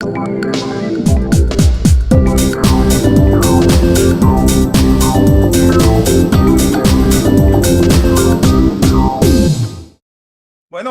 Bueno,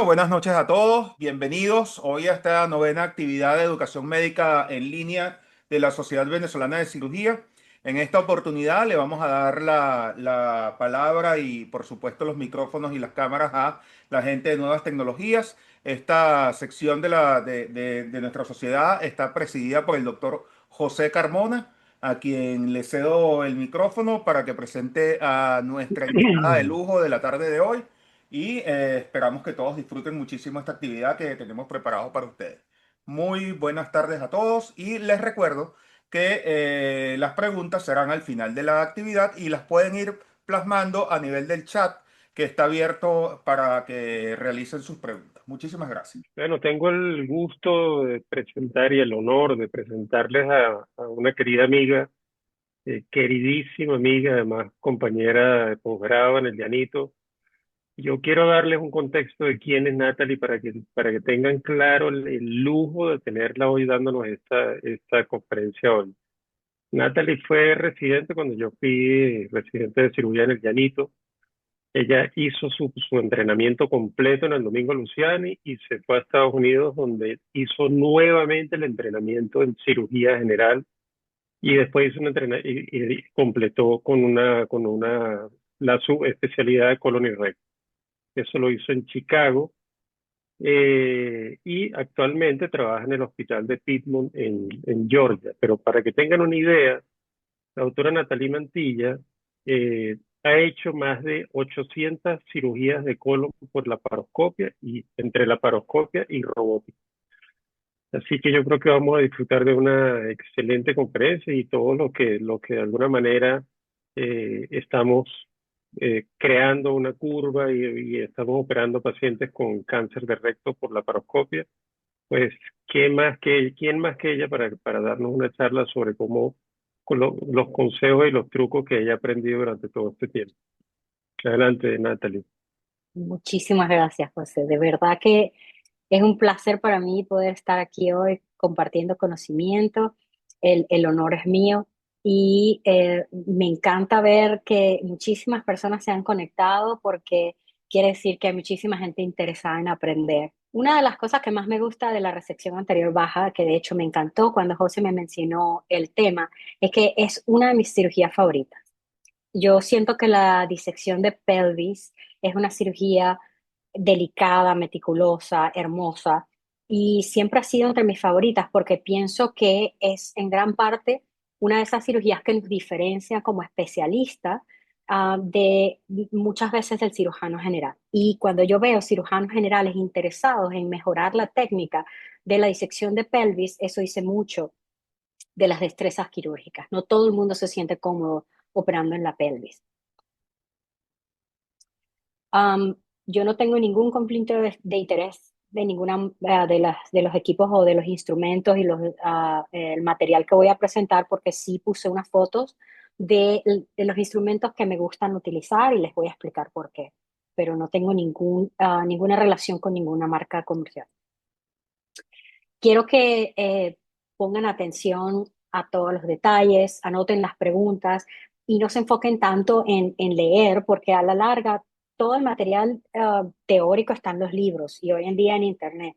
buenas noches a todos. Bienvenidos hoy a esta novena actividad de educación médica en línea de la Sociedad Venezolana de Cirugía. En esta oportunidad le vamos a dar la palabra y, por supuesto, los micrófonos y las cámaras a la gente de nuevas tecnologías. Esta sección de nuestra sociedad está presidida por el doctor José Carmona, a quien le cedo el micrófono para que presente a nuestra invitada de lujo de la tarde de hoy y esperamos que todos disfruten muchísimo esta actividad que tenemos preparado para ustedes. Muy buenas tardes a todos y les recuerdo que las preguntas serán al final de la actividad y las pueden ir plasmando a nivel del chat que está abierto para que realicen sus preguntas. Muchísimas gracias. Bueno, tengo el gusto de presentar y el honor de presentarles a una querida amiga, queridísima amiga, además compañera de posgrado en el Llanito. Yo quiero darles un contexto de quién es Natalie para que tengan claro el lujo de tenerla hoy dándonos esta conferencia hoy. Natalie fue residente cuando yo fui residente de cirugía en el Llanito. Ella hizo su entrenamiento completo en el Domingo Luciani y se fue a Estados Unidos, donde hizo nuevamente el entrenamiento en cirugía general y después hizo y completó la subespecialidad de colon y recto. Eso lo hizo en Chicago, y actualmente trabaja en el hospital de Piedmont en Georgia. Pero para que tengan una idea, la doctora Natalie Mantilla ha hecho más de 800 cirugías de colon por laparoscopia y entre laparoscopia y robótica. Así que yo creo que vamos a disfrutar de una excelente conferencia y todo lo que de alguna manera estamos creando una curva y estamos operando pacientes con cáncer de recto por laparoscopia. Pues, ¿quién más que ella para darnos una charla sobre cómo, los consejos y los trucos que ella ha aprendido durante todo este tiempo? Adelante, Natalie. Muchísimas gracias, José. De verdad que es un placer para mí poder estar aquí hoy compartiendo conocimiento. El honor es mío y me encanta ver que muchísimas personas se han conectado porque quiere decir que hay muchísima gente interesada en aprender. Una de las cosas que más me gusta de la resección anterior baja, que de hecho me encantó cuando José me mencionó el tema, es que es una de mis cirugías favoritas. Yo siento que la disección de pelvis es una cirugía delicada, meticulosa, hermosa y siempre ha sido entre mis favoritas porque pienso que es en gran parte una de esas cirugías que nos diferencia como especialista de muchas veces del cirujano general. Y cuando yo veo cirujanos generales interesados en mejorar la técnica de la disección de pelvis, eso dice mucho de las destrezas quirúrgicas. No todo el mundo se siente cómodo operando en la pelvis. Um, yo no tengo ningún conflicto de interés de ninguna de los equipos o de los instrumentos y el material que voy a presentar porque sí puse unas fotos de los instrumentos que me gustan utilizar y les voy a explicar por qué, pero no tengo ninguna relación con ninguna marca comercial. Quiero que pongan atención a todos los detalles, anoten las preguntas y no se enfoquen tanto en leer, porque a la larga todo el material teórico está en los libros y hoy en día en Internet.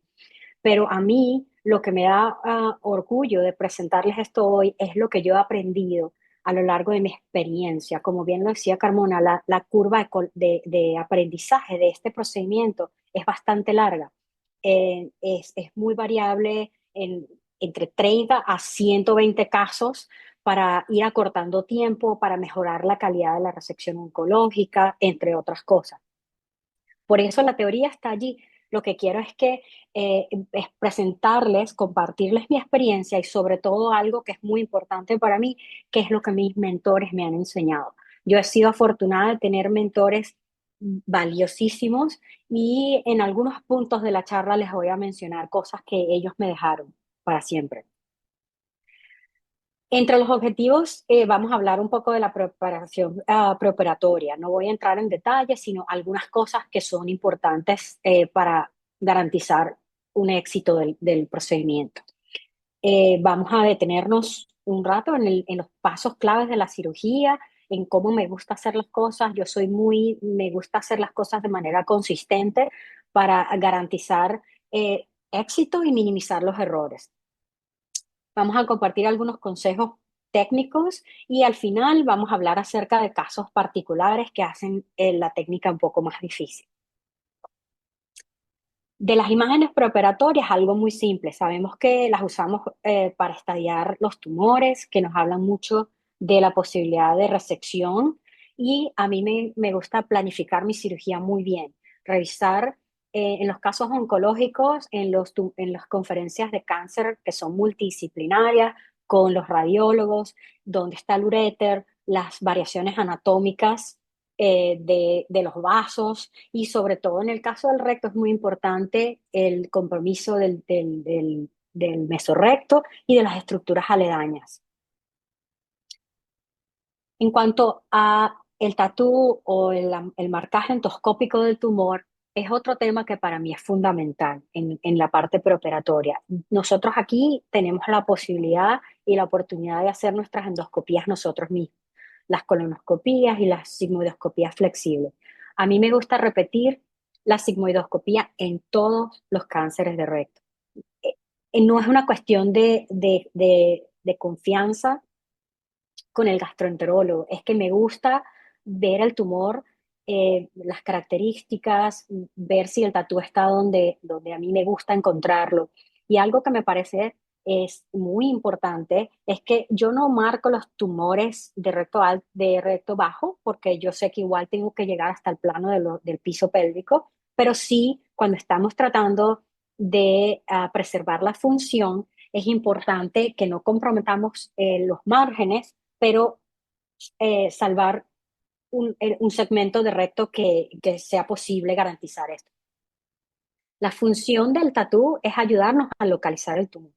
Pero a mí lo que me da orgullo de presentarles esto hoy es lo que yo he aprendido a lo largo de mi experiencia. Como bien lo decía Carmona, la curva de aprendizaje de este procedimiento es bastante larga. Es muy variable entre 30 a 120 casos para ir acortando tiempo, para mejorar la calidad de la resección oncológica, entre otras cosas. Por eso la teoría está allí. Lo que quiero es presentarles, compartirles mi experiencia y sobre todo algo que es muy importante para mí, que es lo que mis mentores me han enseñado. Yo he sido afortunada de tener mentores valiosísimos y en algunos puntos de la charla les voy a mencionar cosas que ellos me dejaron para siempre. Entre los objetivos, vamos a hablar un poco de la preparación preoperatoria. No voy a entrar en detalles, sino algunas cosas que son importantes para garantizar un éxito del procedimiento. Vamos a detenernos un rato en los pasos claves de la cirugía, en cómo me gusta hacer las cosas. Me gusta hacer las cosas de manera consistente para garantizar éxito y minimizar los errores. Vamos a compartir algunos consejos técnicos y al final vamos a hablar acerca de casos particulares que hacen la técnica un poco más difícil. De las imágenes preoperatorias, algo muy simple. Sabemos que las usamos para estadiar los tumores, que nos hablan mucho de la posibilidad de resección y a mí me gusta planificar mi cirugía muy bien, revisar en los casos oncológicos, en las conferencias de cáncer que son multidisciplinarias, con los radiólogos, dónde está el uréter, las variaciones anatómicas de los vasos y sobre todo en el caso del recto es muy importante el compromiso del mesorrecto y de las estructuras aledañas. En cuanto a el tatú o el marcaje endoscópico del tumor, es otro tema que para mí es fundamental en la parte preoperatoria. Nosotros aquí tenemos la posibilidad y la oportunidad de hacer nuestras endoscopías nosotros mismos, las colonoscopías y las sigmoidoscopías flexibles. A mí me gusta repetir la sigmoidoscopía en todos los cánceres de recto. No es una cuestión de confianza con el gastroenterólogo, es que me gusta ver el tumor, las características, ver si el tatú está donde a mí me gusta encontrarlo. Y algo que me parece es muy importante es que yo no marco los tumores de recto bajo, porque yo sé que igual tengo que llegar hasta el plano del piso pélvico, pero sí cuando estamos tratando de preservar la función, es importante que no comprometamos los márgenes pero salvar un segmento de recto que sea posible garantizar esto. La función del tatú es ayudarnos a localizar el tumor.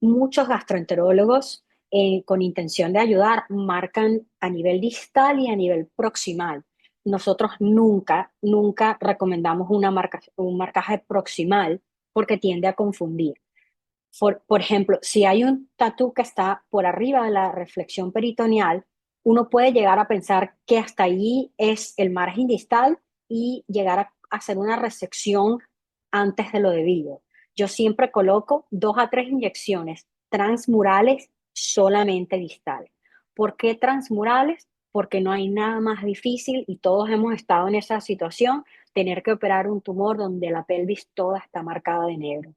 Muchos gastroenterólogos con intención de ayudar marcan a nivel distal y a nivel proximal. Nosotros nunca recomendamos un marcaje proximal porque tiende a confundir. Por ejemplo, si hay un tatú que está por arriba de la reflexión peritoneal, uno puede llegar a pensar que hasta allí es el margen distal y llegar a hacer una resección antes de lo debido. Yo siempre coloco 2 a 3 inyecciones transmurales solamente distales. ¿Por qué transmurales? Porque no hay nada más difícil y todos hemos estado en esa situación, tener que operar un tumor donde la pelvis toda está marcada de negro.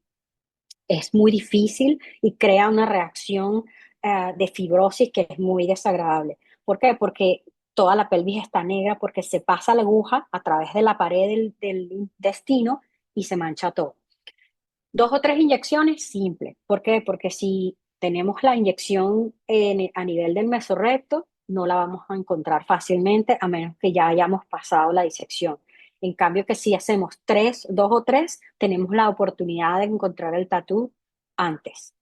Es muy difícil y crea una reacción de fibrosis que es muy desagradable. ¿Por qué? Porque toda la pelvis está negra porque se pasa la aguja a través de la pared del intestino y se mancha todo. 2 o 3 inyecciones, simple. ¿Por qué? Porque si tenemos la inyección a nivel del mesorrecto, no la vamos a encontrar fácilmente a menos que ya hayamos pasado la disección. En cambio, que si hacemos 2 o 3, tenemos la oportunidad de encontrar el tatú antes.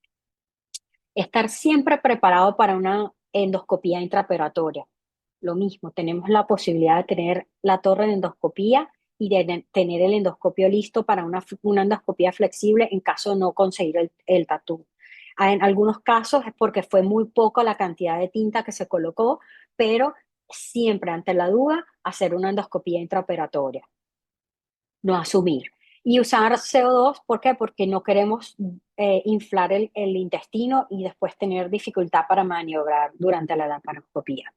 Estar siempre preparado para una endoscopía intraoperatoria. Lo mismo, tenemos la posibilidad de tener la torre de endoscopía y de tener el endoscopio listo para una endoscopía flexible en caso de no conseguir el tatú. En algunos casos es porque fue muy poco la cantidad de tinta que se colocó, pero siempre ante la duda hacer una endoscopía intraoperatoria, no asumir. Y usar CO2, ¿por qué? Porque no queremos inflar el intestino y después tener dificultad para maniobrar durante la laparoscopía.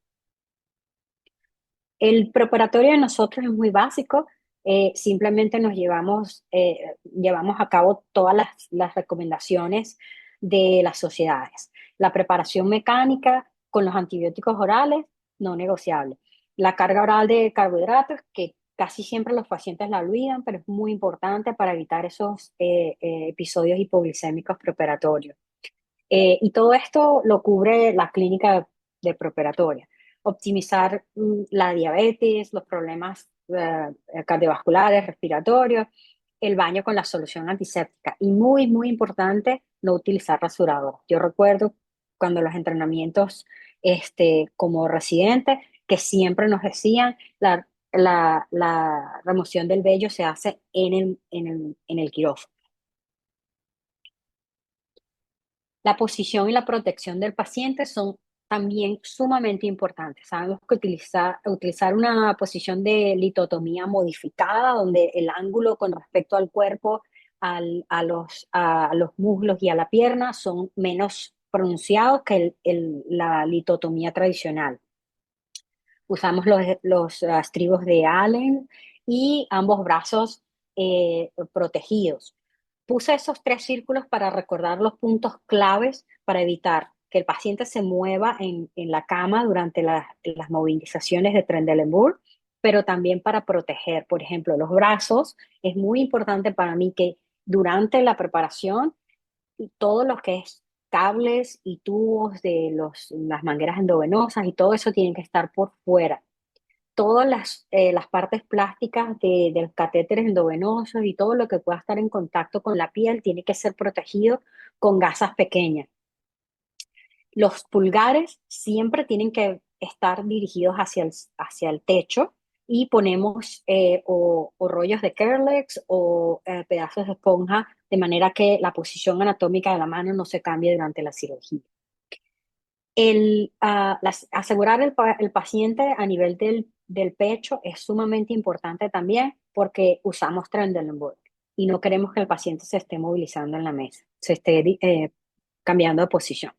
El preparatorio de nosotros es muy básico, simplemente llevamos a cabo todas las recomendaciones de las sociedades. La preparación mecánica con los antibióticos orales, no negociable. La carga oral de carbohidratos, que casi siempre los pacientes la olvidan, pero es muy importante para evitar esos episodios hipoglicémicos preparatorios. Y todo esto lo cubre la clínica de preoperatoria. Optimizar la diabetes, los problemas cardiovasculares, respiratorios, el baño con la solución antiséptica. Y muy importante, no utilizar rasurador. Yo recuerdo cuando los entrenamientos como residente, que siempre nos decían la remoción del vello se hace en el quirófano. La posición y la protección del paciente son también sumamente importantes. Sabemos que utilizar una posición de litotomía modificada, donde el ángulo con respecto al cuerpo, a los muslos y a la pierna son menos pronunciados que la litotomía tradicional. Usamos los estribos de Allen y ambos brazos protegidos. Puse esos tres círculos para recordar los puntos claves para evitar que el paciente se mueva en la cama durante las movilizaciones de Trendelenburg, pero también para proteger, por ejemplo, los brazos. Es muy importante para mí que durante la preparación todo lo que es cables y tubos de las mangueras endovenosas y todo eso tienen que estar por fuera. Todas las partes plásticas de los catéteres endovenosos y todo lo que pueda estar en contacto con la piel tiene que ser protegido con gasas pequeñas. Los pulgares siempre tienen que estar dirigidos hacia el techo y ponemos o rollos de Kerlix o pedazos de esponja de manera que la posición anatómica de la mano no se cambie durante la cirugía. Asegurar el paciente a nivel del pecho es sumamente importante también porque usamos Trendelenburg y no queremos que el paciente se esté movilizando en la mesa, se esté cambiando de posición.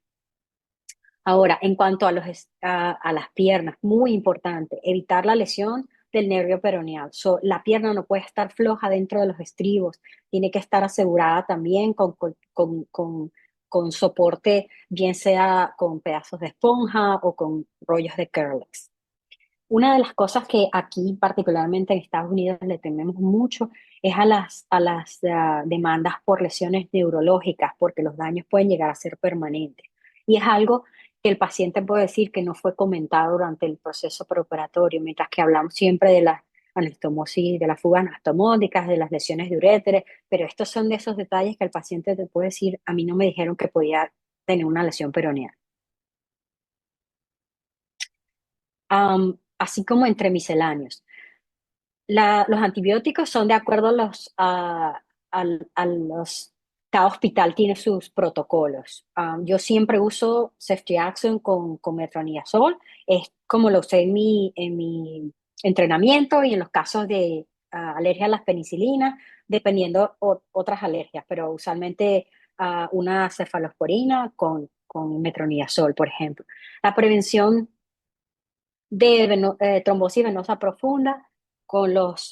Ahora, en cuanto a las piernas, muy importante, evitar la lesión del nervio peroneal. La pierna no puede estar floja dentro de los estribos, tiene que estar asegurada también con soporte, bien sea con pedazos de esponja o con rollos de Kerlix. Una de las cosas que aquí, particularmente en Estados Unidos, le tememos mucho es a las demandas por lesiones neurológicas, porque los daños pueden llegar a ser permanentes. Y es algo que el paciente puede decir que no fue comentado durante el proceso preoperatorio, mientras que hablamos siempre de la anastomosis, de las fugas anastomóticas, de las lesiones de uréter, pero estos son de esos detalles que el paciente te puede decir, a mí no me dijeron que podía tener una lesión peroneal. Así como entre misceláneos. Los antibióticos son de acuerdo a los, cada hospital tiene sus protocolos. Yo siempre uso ceftriaxone con metronidazol, es como lo usé en mi entrenamiento y en los casos de alergia a las penicilinas, dependiendo otras alergias, pero usualmente una cefalosporina con metronidazol, por ejemplo. La prevención de trombosis venosa profunda con los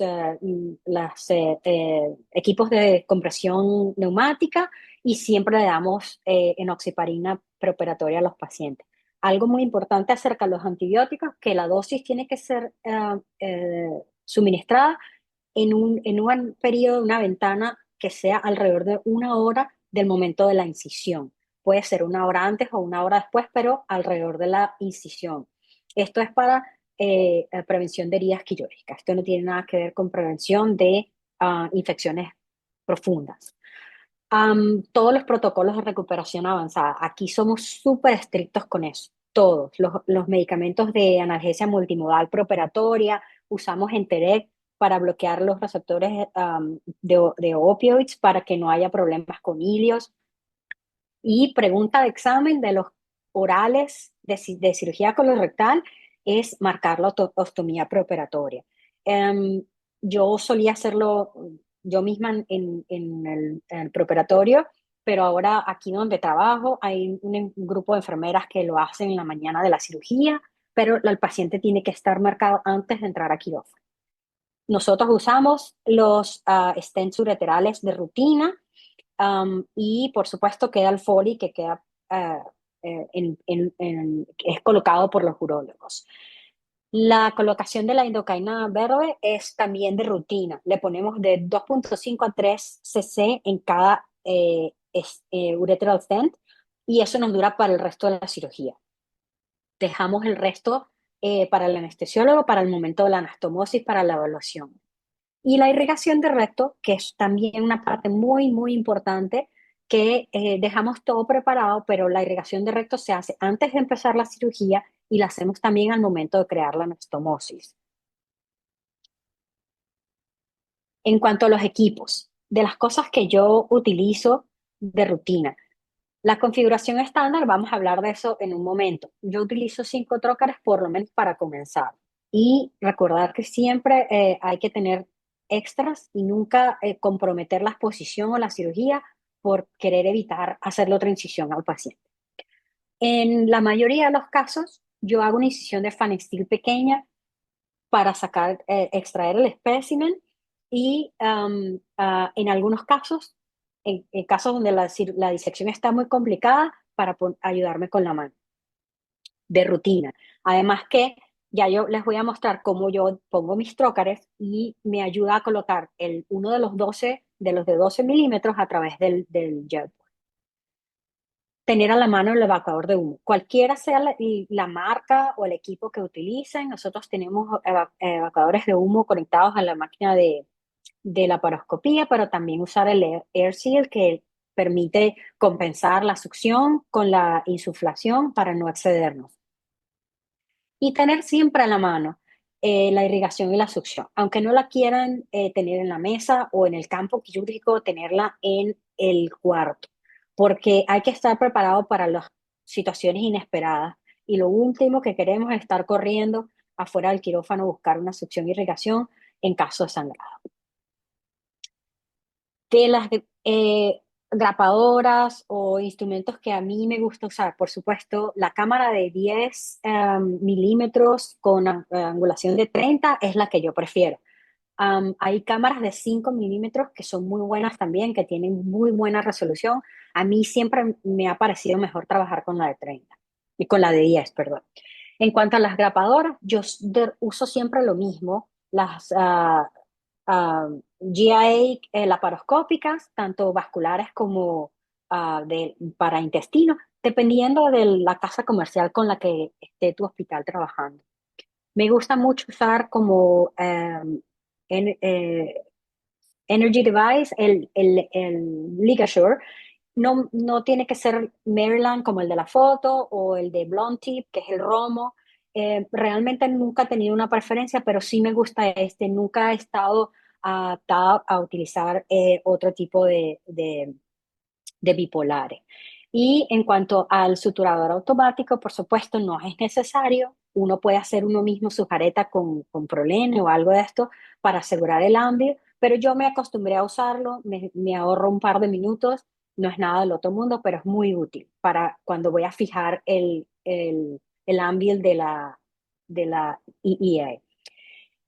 equipos de compresión neumática y siempre le damos enoxiparina preoperatoria a los pacientes. Algo muy importante acerca de los antibióticos, que la dosis tiene que ser suministrada en un periodo, una ventana que sea alrededor de una hora del momento de la incisión. Puede ser una hora antes o una hora después, pero alrededor de la incisión. Esto es para prevención de heridas quirúrgicas. Esto no tiene nada que ver con prevención de infecciones profundas. Todos los protocolos de recuperación avanzada, aquí somos súper estrictos con eso. Todos los medicamentos de analgesia multimodal preoperatoria, usamos Enterec para bloquear los receptores de opioides para que no haya problemas con ilios. Y pregunta de examen de los orales de cirugía colorectal es marcar la ostomía preoperatoria. Em, yo solía hacerlo yo misma en el preoperatorio, pero ahora aquí donde trabajo hay un grupo de enfermeras que lo hacen en la mañana de la cirugía, pero el paciente tiene que estar marcado antes de entrar a quirófano. Nosotros usamos los stents ureterales de rutina y por supuesto queda el Foley que queda, es colocado por los urólogos. La colocación de la lidocaína verde es también de rutina. Le ponemos de 2.5 a 3 cc en cada ureteral stent y eso nos dura para el resto de la cirugía. Dejamos el resto para el anestesiólogo, para el momento de la anastomosis, para la evaluación. Y la irrigación de recto, que es también una parte muy, muy importante, que dejamos todo preparado, pero la irrigación de recto se hace antes de empezar la cirugía y la hacemos también al momento de crear la anastomosis. En cuanto a los equipos, de las cosas que yo utilizo de rutina, La configuración estándar, vamos a hablar de eso en un momento. Yo utilizo 5 trócares por lo menos para comenzar. Y recordar que siempre hay que tener extras y nunca comprometer la exposición o la cirugía por querer evitar hacerle otra incisión al paciente. En la mayoría de los casos, yo hago una incisión de Fan Steel pequeña para sacar, extraer el espécimen y en algunos casos, en casos donde la disección está muy complicada, para ayudarme con la mano, de rutina. Además que ya yo les voy a mostrar cómo yo pongo mis trócares y me ayuda a colocar uno de los 12, de los de 12 milímetros a través del gel. Tener a la mano el evacuador de humo. Cualquiera sea la marca o el equipo que utilicen, nosotros tenemos evacuadores de humo conectados a la máquina de la paroscopía, pero también usar el Air Seal que permite compensar la succión con la insuflación para no excedernos. Y tener siempre a la mano la irrigación y la succión. Aunque no la quieran tener en la mesa o en el campo quirúrgico, tenerla en el cuarto, porque hay que estar preparado para las situaciones inesperadas. Y lo último que queremos es estar corriendo afuera del quirófano a buscar una succión y irrigación en caso de sangrado. De las grapadoras o instrumentos que a mí me gusta usar, por supuesto, la cámara de 10 milímetros con angulación de 30 es la que yo prefiero. Hay cámaras de 5 milímetros que son muy buenas también, que tienen muy buena resolución. A mí siempre me ha parecido mejor trabajar con la de 30 y con la de 10, perdón. En cuanto a las grapadoras, yo uso siempre lo mismo, las GI laparoscópicas, tanto vasculares como para intestinos, dependiendo de la casa comercial con la que esté tu hospital trabajando. Me gusta mucho usar como en, eh, Energy Device, el LigaSure. No, no tiene que ser Maryland como el de la foto o el de Blonde Tip, que es el romo. Realmente nunca he tenido una preferencia, pero sí me gusta este. Nunca he estado adaptada a utilizar otro tipo de bipolares. Y en cuanto al suturador automático, por supuesto, no es necesario. Uno puede hacer uno mismo su jareta con Prolene o algo de esto para asegurar el ambio, pero yo me acostumbré a usarlo, me ahorro un par de minutos, no es nada del otro mundo, pero es muy útil para cuando voy a fijar el ambiel de la EEA.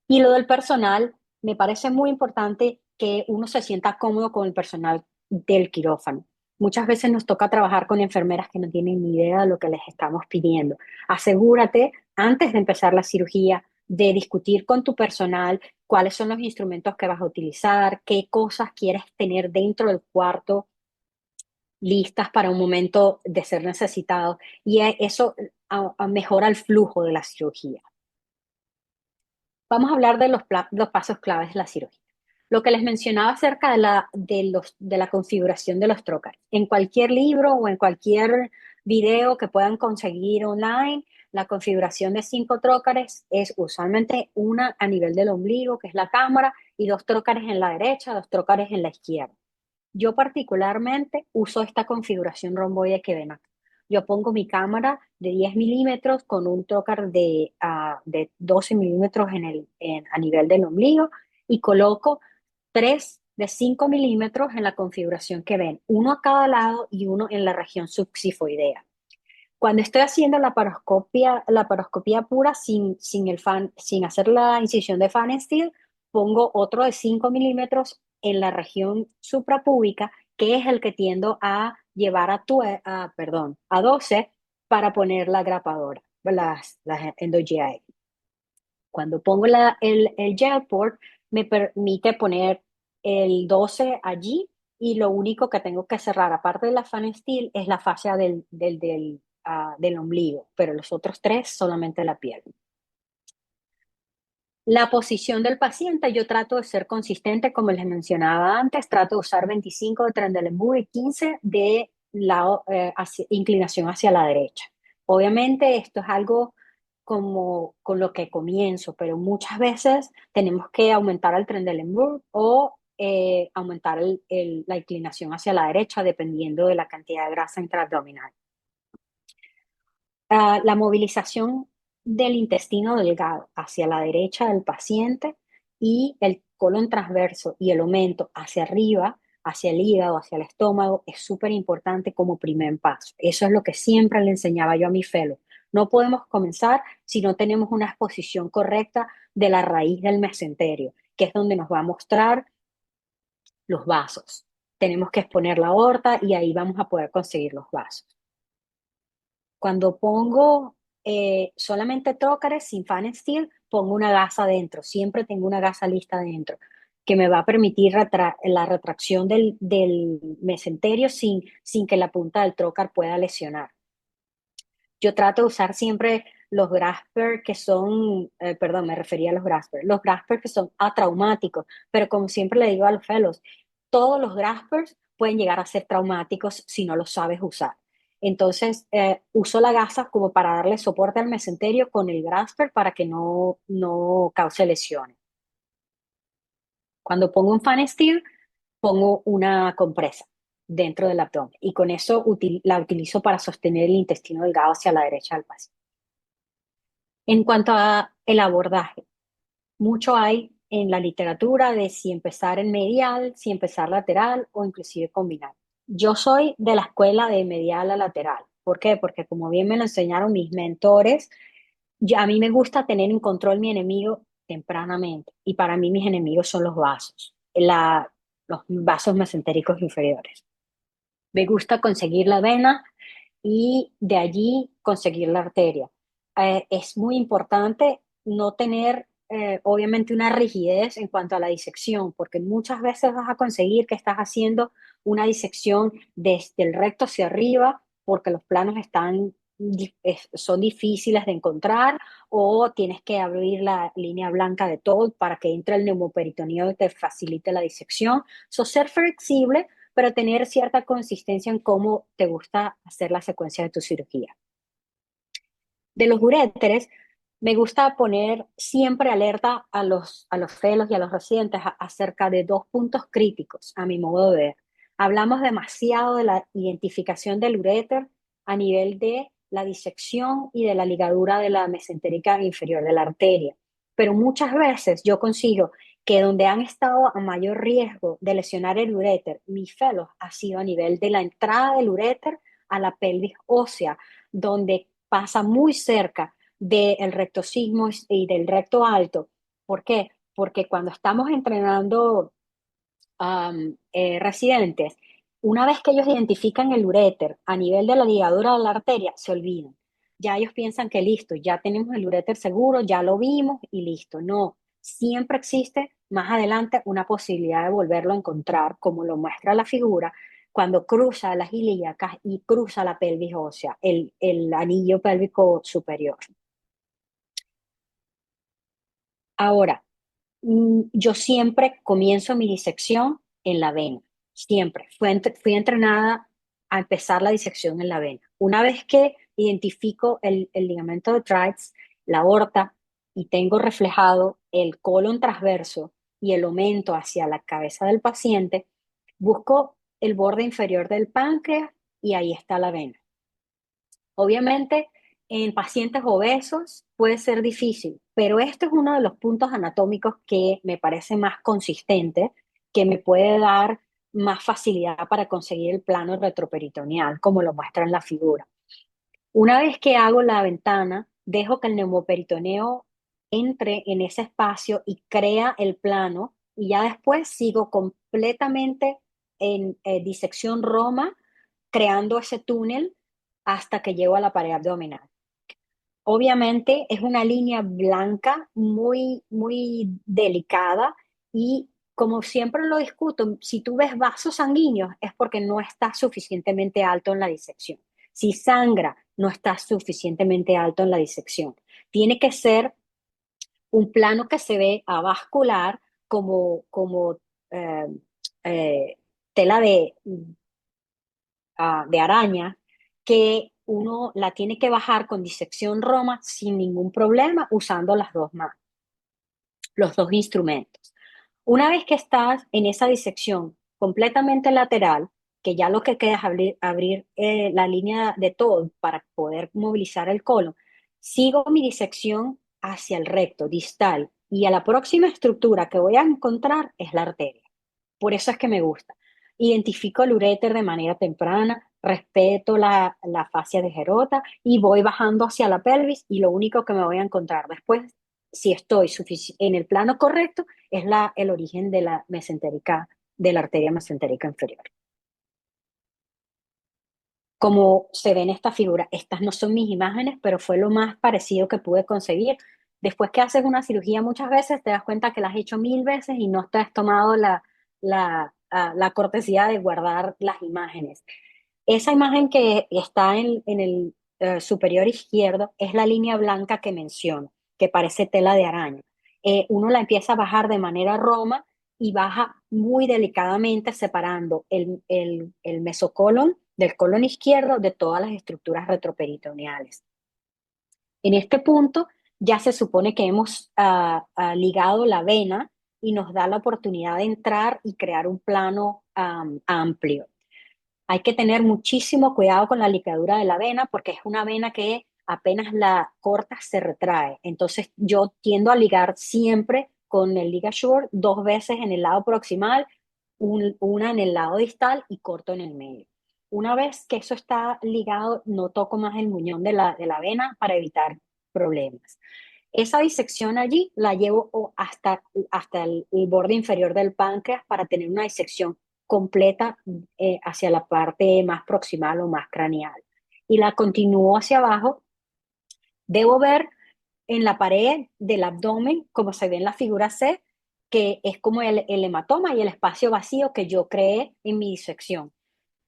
Y lo del personal, me parece muy importante que uno se sienta cómodo con el personal del quirófano. Muchas veces nos toca trabajar con enfermeras que no tienen ni idea de lo que les estamos pidiendo. Asegúrate, antes de empezar la cirugía, de discutir con tu personal cuáles son los instrumentos que vas a utilizar, qué cosas quieres tener dentro del cuarto listas para un momento de ser necesitado. Y eso mejora el flujo de la cirugía. Vamos a hablar de los pasos claves de la cirugía. Lo que les mencionaba acerca de la configuración de los trócares. En cualquier libro o en cualquier video que puedan conseguir online, la configuración de 5 trócares es usualmente una a nivel del ombligo, que es la cámara, y 2 trócares en la derecha, 2 trócares en la izquierda. Yo particularmente uso esta configuración romboide que ven acá. Yo pongo mi cámara de 10 milímetros con un trócar de 12 milímetros a nivel del ombligo y coloco 3 de 5 milímetros en la configuración que ven, uno a cada lado y uno en la región subxifoidea. Cuando estoy haciendo la paroscopía pura sin hacer la incisión de Fan Steel, pongo otro de 5 milímetros en la región suprapúbica, que es el que tiendo a llevar a 12 para poner la grapadora, las EndoGI. Cuando pongo el gel port, me permite poner el 12 allí y lo único que tengo que cerrar, aparte de la fan steel, es la fascia del ombligo, pero los otros 3 solamente la piel. La posición del paciente, yo trato de ser consistente, como les mencionaba antes, trato de usar 25 de Trendelenburg y 15 de inclinación hacia la derecha. Obviamente esto es algo como con lo que comienzo, pero muchas veces tenemos que aumentar el Trendelenburg o aumentar la inclinación hacia la derecha dependiendo de la cantidad de grasa intraabdominal. La movilización del intestino delgado hacia la derecha del paciente y el colon transverso y el aumento hacia arriba, hacia el hígado, hacia el estómago, es súper importante como primer paso. Eso es lo que siempre le enseñaba yo a mi fellow. No podemos comenzar si no tenemos una exposición correcta de la raíz del mesenterio, que es donde nos va a mostrar los vasos. Tenemos que exponer la aorta y ahí vamos a poder conseguir los vasos. Cuando pongo solamente trócares sin fan steel, pongo una gasa dentro. Siempre tengo una gasa lista dentro que me va a permitir la retracción del mesenterio sin que la punta del trócar pueda lesionar. Yo trato de usar siempre los Grasper que son, perdón, me refería a los Grasper que son atraumáticos, pero como siempre le digo a los fellows, todos los Graspers pueden llegar a ser traumáticos si no los sabes usar. Entonces, uso la gasa como para darle soporte al mesenterio con el Grasper para que no cause lesiones. Cuando pongo un fan steel, pongo una compresa dentro del abdomen y con eso la utilizo para sostener el intestino delgado hacia la derecha del paciente. En cuanto a el abordaje, mucho hay en la literatura de si empezar en medial, si empezar lateral o inclusive combinar. Yo soy de la escuela de medial a lateral. ¿Por qué? Porque como bien me lo enseñaron mis mentores, a mí me gusta tener en control mi enemigo tempranamente y para mí mis enemigos son los vasos, los vasos mesentéricos inferiores. Me gusta conseguir la vena y de allí conseguir la arteria. Es muy importante no tener, obviamente, una rigidez en cuanto a la disección, porque muchas veces vas a conseguir que estás haciendo una disección desde el recto hacia arriba, porque los planos son difíciles de encontrar, o tienes que abrir la línea blanca de todo para que entre el neumoperitoneo y te facilite la disección. Ser flexible pero tener cierta consistencia en cómo te gusta hacer la secuencia de tu cirugía. De los uréteres, me gusta poner siempre alerta a los fellows y a los residentes acerca de dos puntos críticos, a mi modo de ver. Hablamos demasiado de la identificación del uréter a nivel de la disección y de la ligadura de la mesentérica inferior de la arteria, pero muchas veces yo consigo que donde han estado a mayor riesgo de lesionar el uréter, mis fellows, ha sido a nivel de la entrada del uréter a la pelvis ósea, donde pasa muy cerca del rectosigmo y del recto alto. ¿Por qué? Porque cuando estamos entrenando residentes, una vez que ellos identifican el uréter a nivel de la ligadura de la arteria, se olvidan. Ya ellos piensan que listo, ya tenemos el uréter seguro, ya lo vimos y listo. No, siempre existe más adelante una posibilidad de volverlo a encontrar, como lo muestra la figura, cuando cruza las ilíacas y cruza la pelvis ósea, el anillo pélvico superior. Ahora, yo siempre comienzo mi disección en la vena, siempre. Fui entrenada a empezar la disección en la vena. Una vez que identifico el ligamento de Treitz, la aorta, y tengo reflejado el colon transverso y el aumento hacia la cabeza del paciente, busco el borde inferior del páncreas y ahí está la vena. Obviamente, en pacientes obesos puede ser difícil, pero este es uno de los puntos anatómicos que me parece más consistente, que me puede dar más facilidad para conseguir el plano retroperitoneal, como lo muestra en la figura. Una vez que hago la ventana, dejo que el neumoperitoneo entre en ese espacio y crea el plano, y ya después sigo completamente en disección Roma, creando ese túnel hasta que llego a la pared abdominal. Obviamente es una línea blanca muy delicada y como siempre lo discuto, si tú ves vasos sanguíneos es porque no está suficientemente alto en la disección. Si sangra, no está suficientemente alto en la disección. Tiene que ser un plano que se ve avascular como eh, eh, tela de araña que uno la tiene que bajar con disección Roma sin ningún problema usando las dos manos, los dos instrumentos. Una vez que estás en esa disección completamente lateral, que ya lo que queda es abrir la línea de todo para poder movilizar el colon, sigo mi disección hacia el recto, distal, y a la próxima estructura que voy a encontrar es la arteria. Por eso es que me gusta. Identifico el uréter de manera temprana, respeto la fascia de Gerota y voy bajando hacia la pelvis y lo único que me voy a encontrar después, si estoy en el plano correcto, es el origen de la mesentérica, de la arteria mesentérica inferior. Como se ve en esta figura, estas no son mis imágenes, pero fue lo más parecido que pude conseguir. Después que haces una cirugía muchas veces, te das cuenta que la has hecho 1000 veces y no te has tomado la cortesía de guardar las imágenes. Esa imagen que está en el superior izquierdo es la línea blanca que menciono, que parece tela de araña. Uno la empieza a bajar de manera roma y baja muy delicadamente separando el mesocolon del colon izquierdo de todas las estructuras retroperitoneales. En este punto ya se supone que hemos ligado la vena y nos da la oportunidad de entrar y crear un plano amplio. Hay que tener muchísimo cuidado con la ligadura de la vena porque es una vena que apenas la cortas se retrae. Entonces yo tiendo a ligar siempre con el ligasure 2 veces en el lado proximal, una en el lado distal y corto en el medio. Una vez que eso está ligado, no toco más el muñón de la vena para evitar problemas. Esa disección allí la llevo hasta el borde inferior del páncreas para tener una disección completa hacia la parte más proximal o más craneal. Y la continúo hacia abajo. Debo ver en la pared del abdomen, como se ve en la figura C, que es como el hematoma y el espacio vacío que yo creé en mi disección.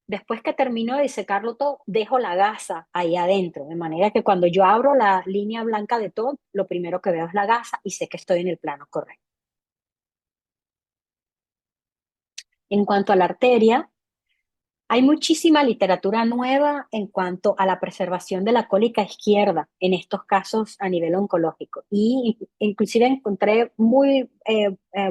Después que termino de disecarlo todo, dejo la gasa ahí adentro, de manera que cuando yo abro la línea blanca de todo, lo primero que veo es la gasa y sé que estoy en el plano correcto. En cuanto a la arteria, hay muchísima literatura nueva en cuanto a la preservación de la cólica izquierda en estos casos a nivel oncológico. Y inclusive encontré muy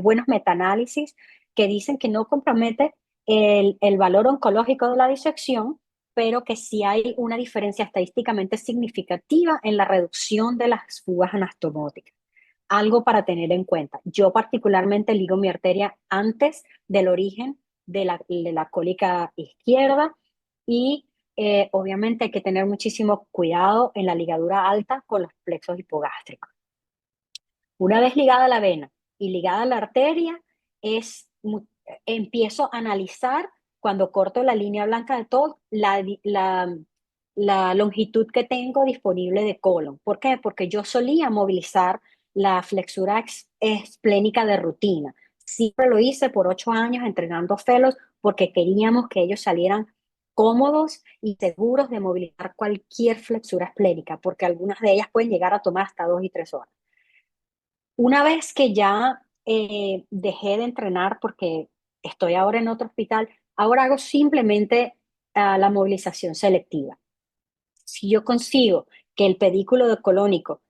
buenos metaanálisis que dicen que no compromete el valor oncológico de la disección, pero que sí hay una diferencia estadísticamente significativa en la reducción de las fugas anastomóticas. Algo para tener en cuenta. Yo particularmente ligo mi arteria antes del origen de la cólica izquierda y obviamente hay que tener muchísimo cuidado en la ligadura alta con los plexos hipogástricos. Una vez ligada la vena y ligada la arteria, empiezo a analizar cuando corto la línea blanca de todo la longitud que tengo disponible de colon. ¿Por qué? Porque yo solía movilizar la flexura esplénica de rutina. Siempre lo hice por 8 años entrenando fellows porque queríamos que ellos salieran cómodos y seguros de movilizar cualquier flexura esplénica, porque algunas de ellas pueden llegar a tomar hasta 2 y 3 horas. Una vez que ya dejé de entrenar porque estoy ahora en otro hospital, ahora hago simplemente la movilización selectiva. Si yo consigo que el pedículo de colónico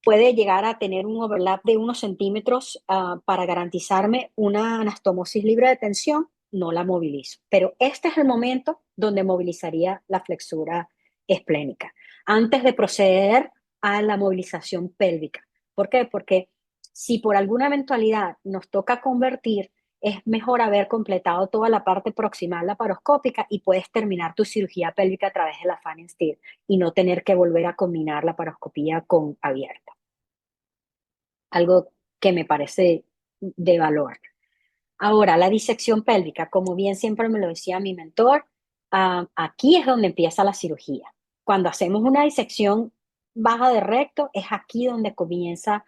puede llegar a tener un overlap de unos centímetros para garantizarme una anastomosis libre de tensión, no la movilizo. Pero este es el momento donde movilizaría la flexura esplénica, antes de proceder a la movilización pélvica. ¿Por qué? Porque si por alguna eventualidad nos toca convertir, es mejor haber completado toda la parte proximal laparoscópica y puedes terminar tu cirugía pélvica a través de la Fanning Steer y no tener que volver a combinar la laparoscopía con abierta. Algo que me parece de valor. Ahora, la disección pélvica, como bien siempre me lo decía mi mentor, aquí es donde empieza la cirugía. Cuando hacemos una disección baja de recto, es aquí donde comienza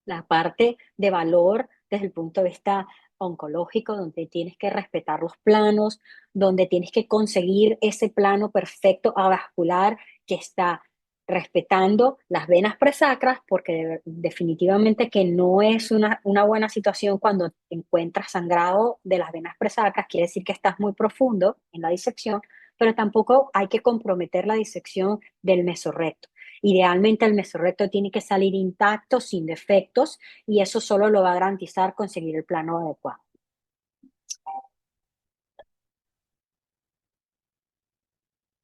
la parte de valor desde el punto de vista oncológico, donde tienes que respetar los planos, donde tienes que conseguir ese plano perfecto avascular que está respetando las venas presacras, porque definitivamente que no es una buena situación cuando encuentras sangrado de las venas presacras, quiere decir que estás muy profundo en la disección, pero tampoco hay que comprometer la disección del mesorrecto. Idealmente el mesorrecto tiene que salir intacto, sin defectos, y eso solo lo va a garantizar conseguir el plano adecuado.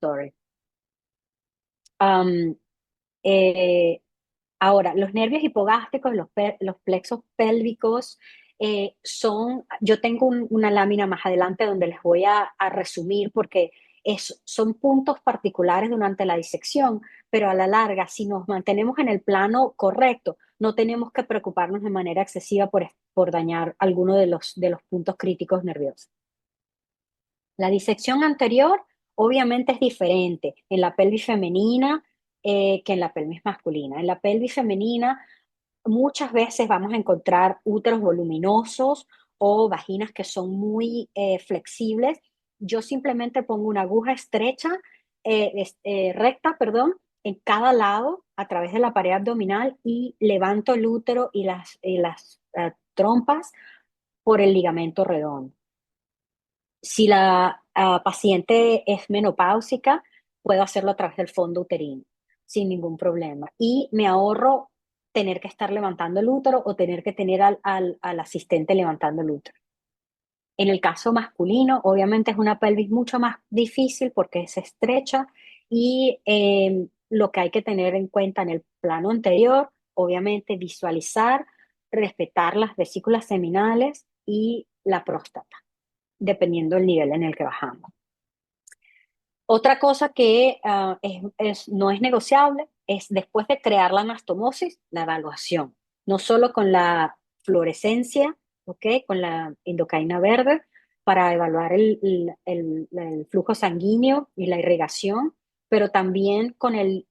Sorry. Um, eh, Ahora, los nervios hipogástricos, los plexos pélvicos, yo tengo una lámina más adelante donde les voy a resumir porque son puntos particulares durante la disección, pero a la larga, si nos mantenemos en el plano correcto, no tenemos que preocuparnos de manera excesiva por dañar alguno de los puntos críticos nerviosos. La disección anterior obviamente es diferente en la pelvis femenina que en la pelvis masculina. En la pelvis femenina muchas veces vamos a encontrar úteros voluminosos o vaginas que son muy flexibles. Yo simplemente pongo una aguja estrecha, recta, perdón, en cada lado a través de la pared abdominal y levanto el útero y las trompas por el ligamento redondo. Si la paciente es menopáusica, puedo hacerlo a través del fondo uterino sin ningún problema. Y me ahorro tener que estar levantando el útero o tener que tener al asistente levantando el útero. En el caso masculino, obviamente es una pelvis mucho más difícil porque es estrecha y lo que hay que tener en cuenta en el plano anterior, obviamente visualizar, respetar las vesículas seminales y la próstata dependiendo del nivel en el que bajamos. Otra cosa que no es negociable es después de crear la anastomosis, la evaluación, no solo con la fluorescencia, ¿okay? Con la endocaína verde para evaluar el flujo sanguíneo y la irrigación, pero también con el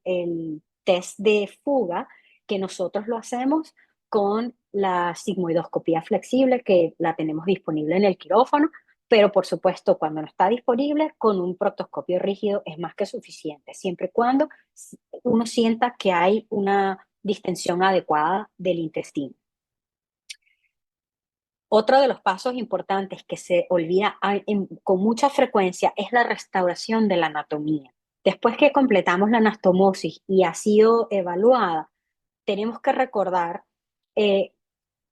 test de fuga que nosotros lo hacemos con la sigmoidoscopía flexible que la tenemos disponible en el quirófano, pero por supuesto cuando no está disponible con un proctoscopio rígido es más que suficiente, siempre y cuando uno sienta que hay una distensión adecuada del intestino. Otro de los pasos importantes que se olvida con mucha frecuencia es la restauración de la anatomía. Después que completamos la anastomosis y ha sido evaluada, tenemos que recordar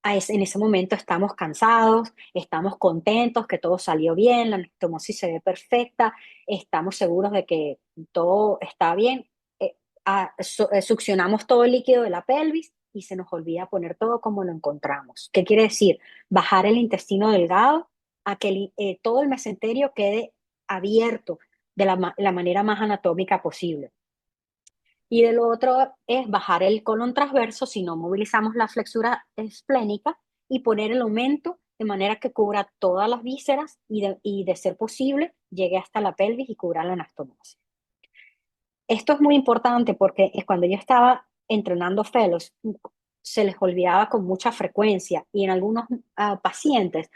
en ese momento estamos cansados, estamos contentos, que todo salió bien, la anastomosis se ve perfecta, estamos seguros de que todo está bien, succionamos todo el líquido de la pelvis y se nos olvida poner todo como lo encontramos. ¿Qué quiere decir? Bajar el intestino delgado a que todo el mesenterio quede abierto de la manera más anatómica posible. Y de lo otro es bajar el colon transverso si no movilizamos la flexura esplénica y poner el aumento de manera que cubra todas las vísceras y de ser posible llegue hasta la pelvis y cubra la anastomosis. Esto es muy importante porque es cuando yo estaba entrenando fellows, se les olvidaba con mucha frecuencia y en algunos pacientes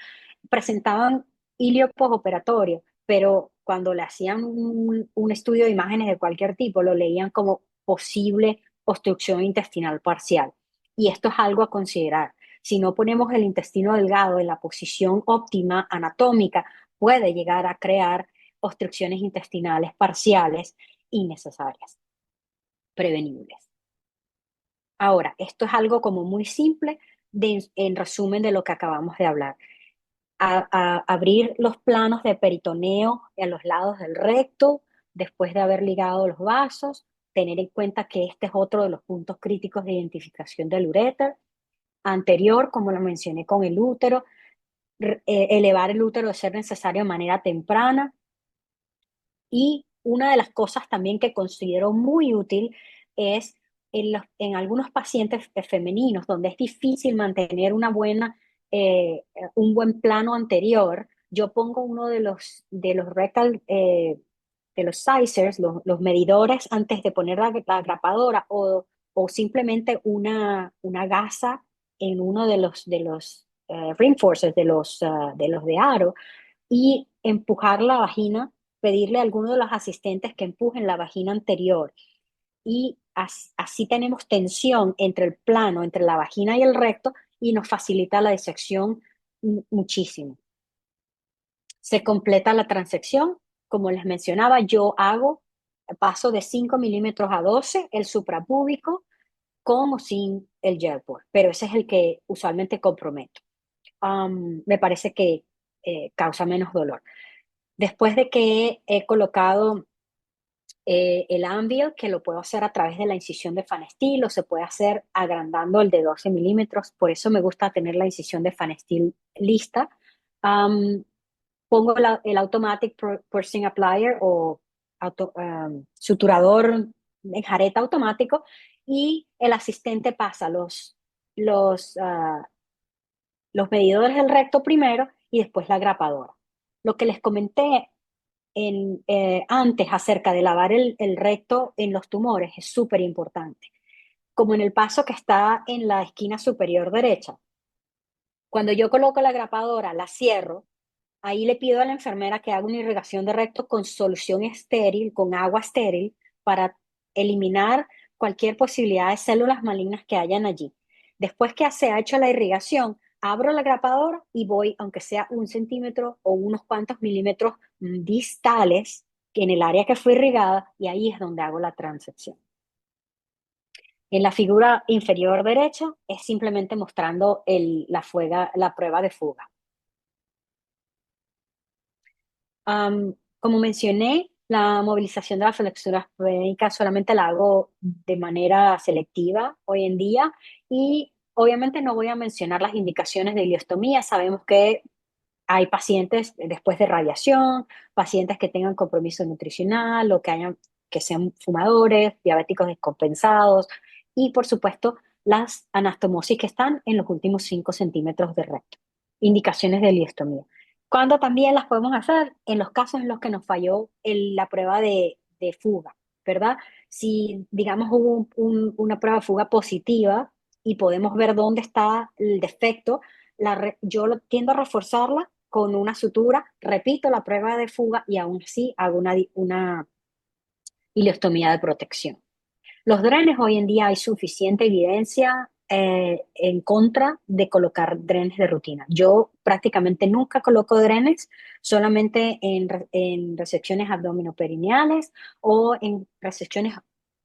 presentaban ilio postoperatorio, pero cuando le hacían un estudio de imágenes de cualquier tipo, lo leían como posible obstrucción intestinal parcial. Y esto es algo a considerar. Si no ponemos el intestino delgado en la posición óptima anatómica, puede llegar a crear obstrucciones intestinales parciales innecesarias, prevenibles. Ahora, esto es algo como muy simple en resumen de lo que acabamos de hablar. Abrir los planos de peritoneo a los lados del recto, después de haber ligado los vasos, tener en cuenta que este es otro de los puntos críticos de identificación del uréter. Anterior, como lo mencioné con el útero, elevar el útero de ser necesario de manera temprana. Y una de las cosas también que considero muy útil es en algunos pacientes femeninos donde es difícil mantener un buen plano anterior, yo pongo uno de los rectal, de los sizers, los medidores antes de poner la grapadora o simplemente una gasa en uno de los reinforcers, de los de aro y empujar la vagina, pedirle a alguno de los asistentes que empujen la vagina anterior. Y así tenemos tensión entre el plano, entre la vagina y el recto, y nos facilita la disección muchísimo. Se completa la transección, como les mencionaba, yo hago paso de 5 milímetros a 12, el suprapúbico, con o sin el gel port, pero ese es el que usualmente comprometo. Me parece que causa menos dolor. Después de que he colocado el Anvil, que lo puedo hacer a través de la incisión de Fanestil o se puede hacer agrandando el de 12 milímetros, por eso me gusta tener la incisión de Fanestil lista. Um, Pongo el Automatic Pursing Applier o suturador en jareta automático y el asistente pasa los, uh, los medidores del recto primero y después la grapadora. Lo que les comenté antes acerca de lavar el recto en los tumores es súper importante. Como en el paso que está en la esquina superior derecha. Cuando yo coloco la grapadora, la cierro, ahí le pido a la enfermera que haga una irrigación de recto con solución estéril, con agua estéril, para eliminar cualquier posibilidad de células malignas que hayan allí. Después que se ha hecho la irrigación, abro la grapadora y voy, aunque sea 1 centímetro o unos cuantos milímetros distales, en el área que fue irrigada, y ahí es donde hago la transección. En la figura inferior derecha es simplemente mostrando la prueba de fuga. Como mencioné, la movilización de la flexura esplenoica solamente la hago de manera selectiva hoy en día y obviamente no voy a mencionar las indicaciones de ileostomía. Sabemos que hay pacientes después de radiación, pacientes que tengan compromiso nutricional o que sean fumadores, diabéticos descompensados y por supuesto las anastomosis que están en los últimos 5 centímetros de recto. Indicaciones de ileostomía. Cuando también las podemos hacer en los casos en los que nos falló la prueba de fuga, ¿verdad? Si, digamos, hubo una prueba de fuga positiva y podemos ver dónde está el defecto, yo tiendo a reforzarla con una sutura, repito la prueba de fuga y aún así hago una ileostomía de protección. Los drenes, hoy en día hay suficiente evidencia en contra de colocar drenes de rutina. Yo prácticamente nunca coloco drenes, solamente en resecciones abdominoperineales o en resecciones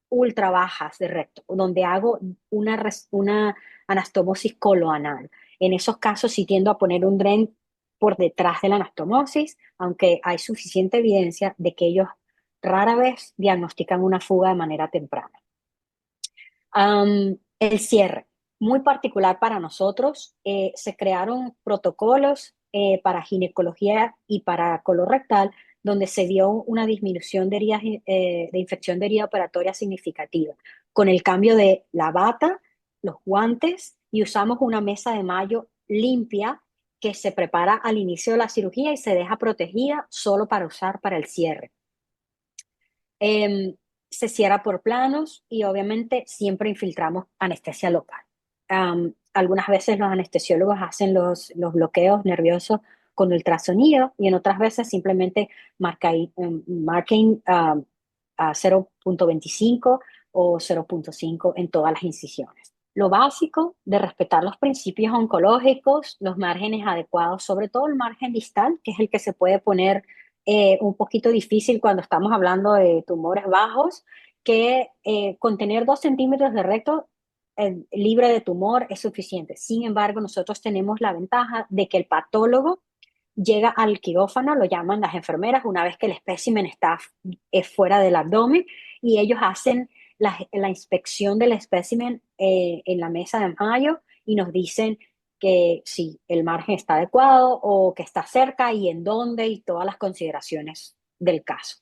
ultra bajas de recto, donde hago una anastomosis coloanal. En esos casos sí tiendo a poner un dren por detrás de la anastomosis, aunque hay suficiente evidencia de que ellos rara vez diagnostican una fuga de manera temprana. El cierre, muy particular para nosotros. Se crearon protocolos para ginecología y para colorectal, donde se dio una disminución de heridas, de infección de herida operatoria significativa, con el cambio de la bata, los guantes y usamos una mesa de mayo limpia que se prepara al inicio de la cirugía y se deja protegida solo para usar para el cierre. Se cierra por planos y obviamente siempre infiltramos anestesia local. Algunas veces los anestesiólogos hacen los bloqueos nerviosos con ultrasonido y en otras veces simplemente marquen a 0.25 o 0.5 en todas las incisiones. Lo básico de respetar los principios oncológicos, los márgenes adecuados, sobre todo el margen distal, que es el que se puede poner un poquito difícil cuando estamos hablando de tumores bajos, que con tener 2 centímetros de recto libre de tumor es suficiente. Sin embargo, nosotros tenemos la ventaja de que el patólogo llega al quirófano, lo llaman las enfermeras, una vez que el espécimen está fuera del abdomen, y ellos hacen la inspección del espécimen en la mesa de mayo y nos dicen que si el margen está adecuado o que está cerca y en dónde y todas las consideraciones del caso.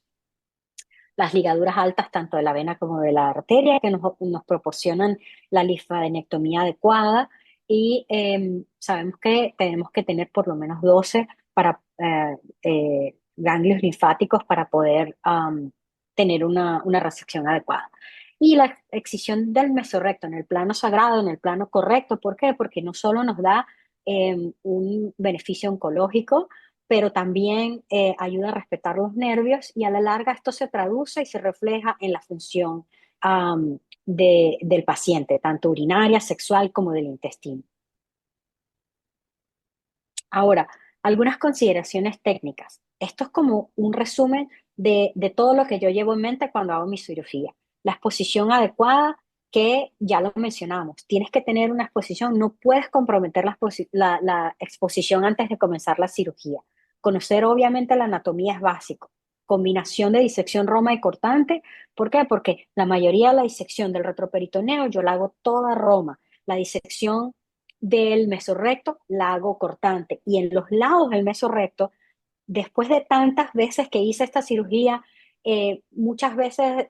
Las ligaduras altas tanto de la vena como de la arteria que nos proporcionan la linfadenectomía adecuada y sabemos que tenemos que tener por lo menos 12 para ganglios linfáticos para poder tener una resección adecuada. Y la excisión del mesorrecto en el plano sagrado, en el plano correcto, ¿por qué? Porque no solo nos da un beneficio oncológico, pero también ayuda a respetar los nervios y a la larga esto se traduce y se refleja en la función del paciente, tanto urinaria, sexual como del intestino. Ahora, algunas consideraciones técnicas. Esto es como un resumen de todo lo que yo llevo en mente cuando hago mi cirugía. La exposición adecuada, que ya lo mencionamos, tienes que tener una exposición, no puedes comprometer la exposición antes de comenzar la cirugía. Conocer obviamente la anatomía es básico. Combinación de disección roma y cortante. ¿Por qué? Porque la mayoría de la disección del retroperitoneo yo la hago toda roma. La disección del mesorrecto la hago cortante. Y en los lados del mesorrecto, después de tantas veces que hice esta cirugía, muchas veces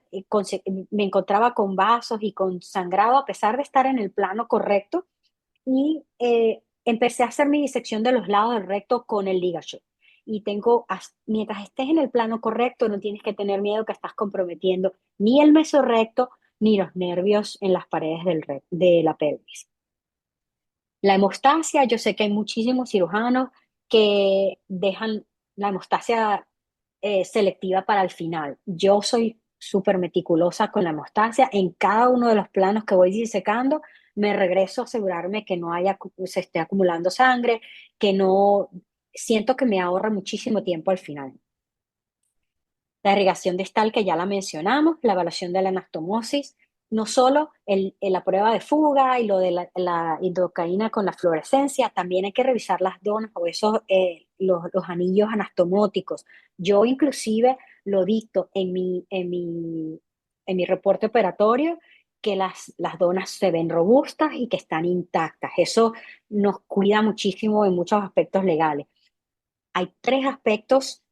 me encontraba con vasos y con sangrado a pesar de estar en el plano correcto y empecé a hacer mi disección de los lados del recto con el ligature. Y mientras estés en el plano correcto, no tienes que tener miedo que estás comprometiendo ni el mesorrecto ni los nervios en las paredes de la pelvis. La hemostasia, yo sé que hay muchísimos cirujanos que dejan la hemostasia selectiva para el final. Yo soy súper meticulosa con la hemostasia. En cada uno de los planos que voy disecando, me regreso a asegurarme que no se esté acumulando sangre, que no, siento que me ahorra muchísimo tiempo al final. La irrigación distal, que ya la mencionamos, la evaluación de la anastomosis, no solo la prueba de fuga y lo de la hidrocaína con la fluorescencia, también hay que revisar las donas o los anillos anastomóticos. Yo inclusive lo dicto en mi reporte operatorio, que las donas se ven robustas y que están intactas. Eso nos cuida muchísimo en muchos aspectos legales. Hay tres aspectos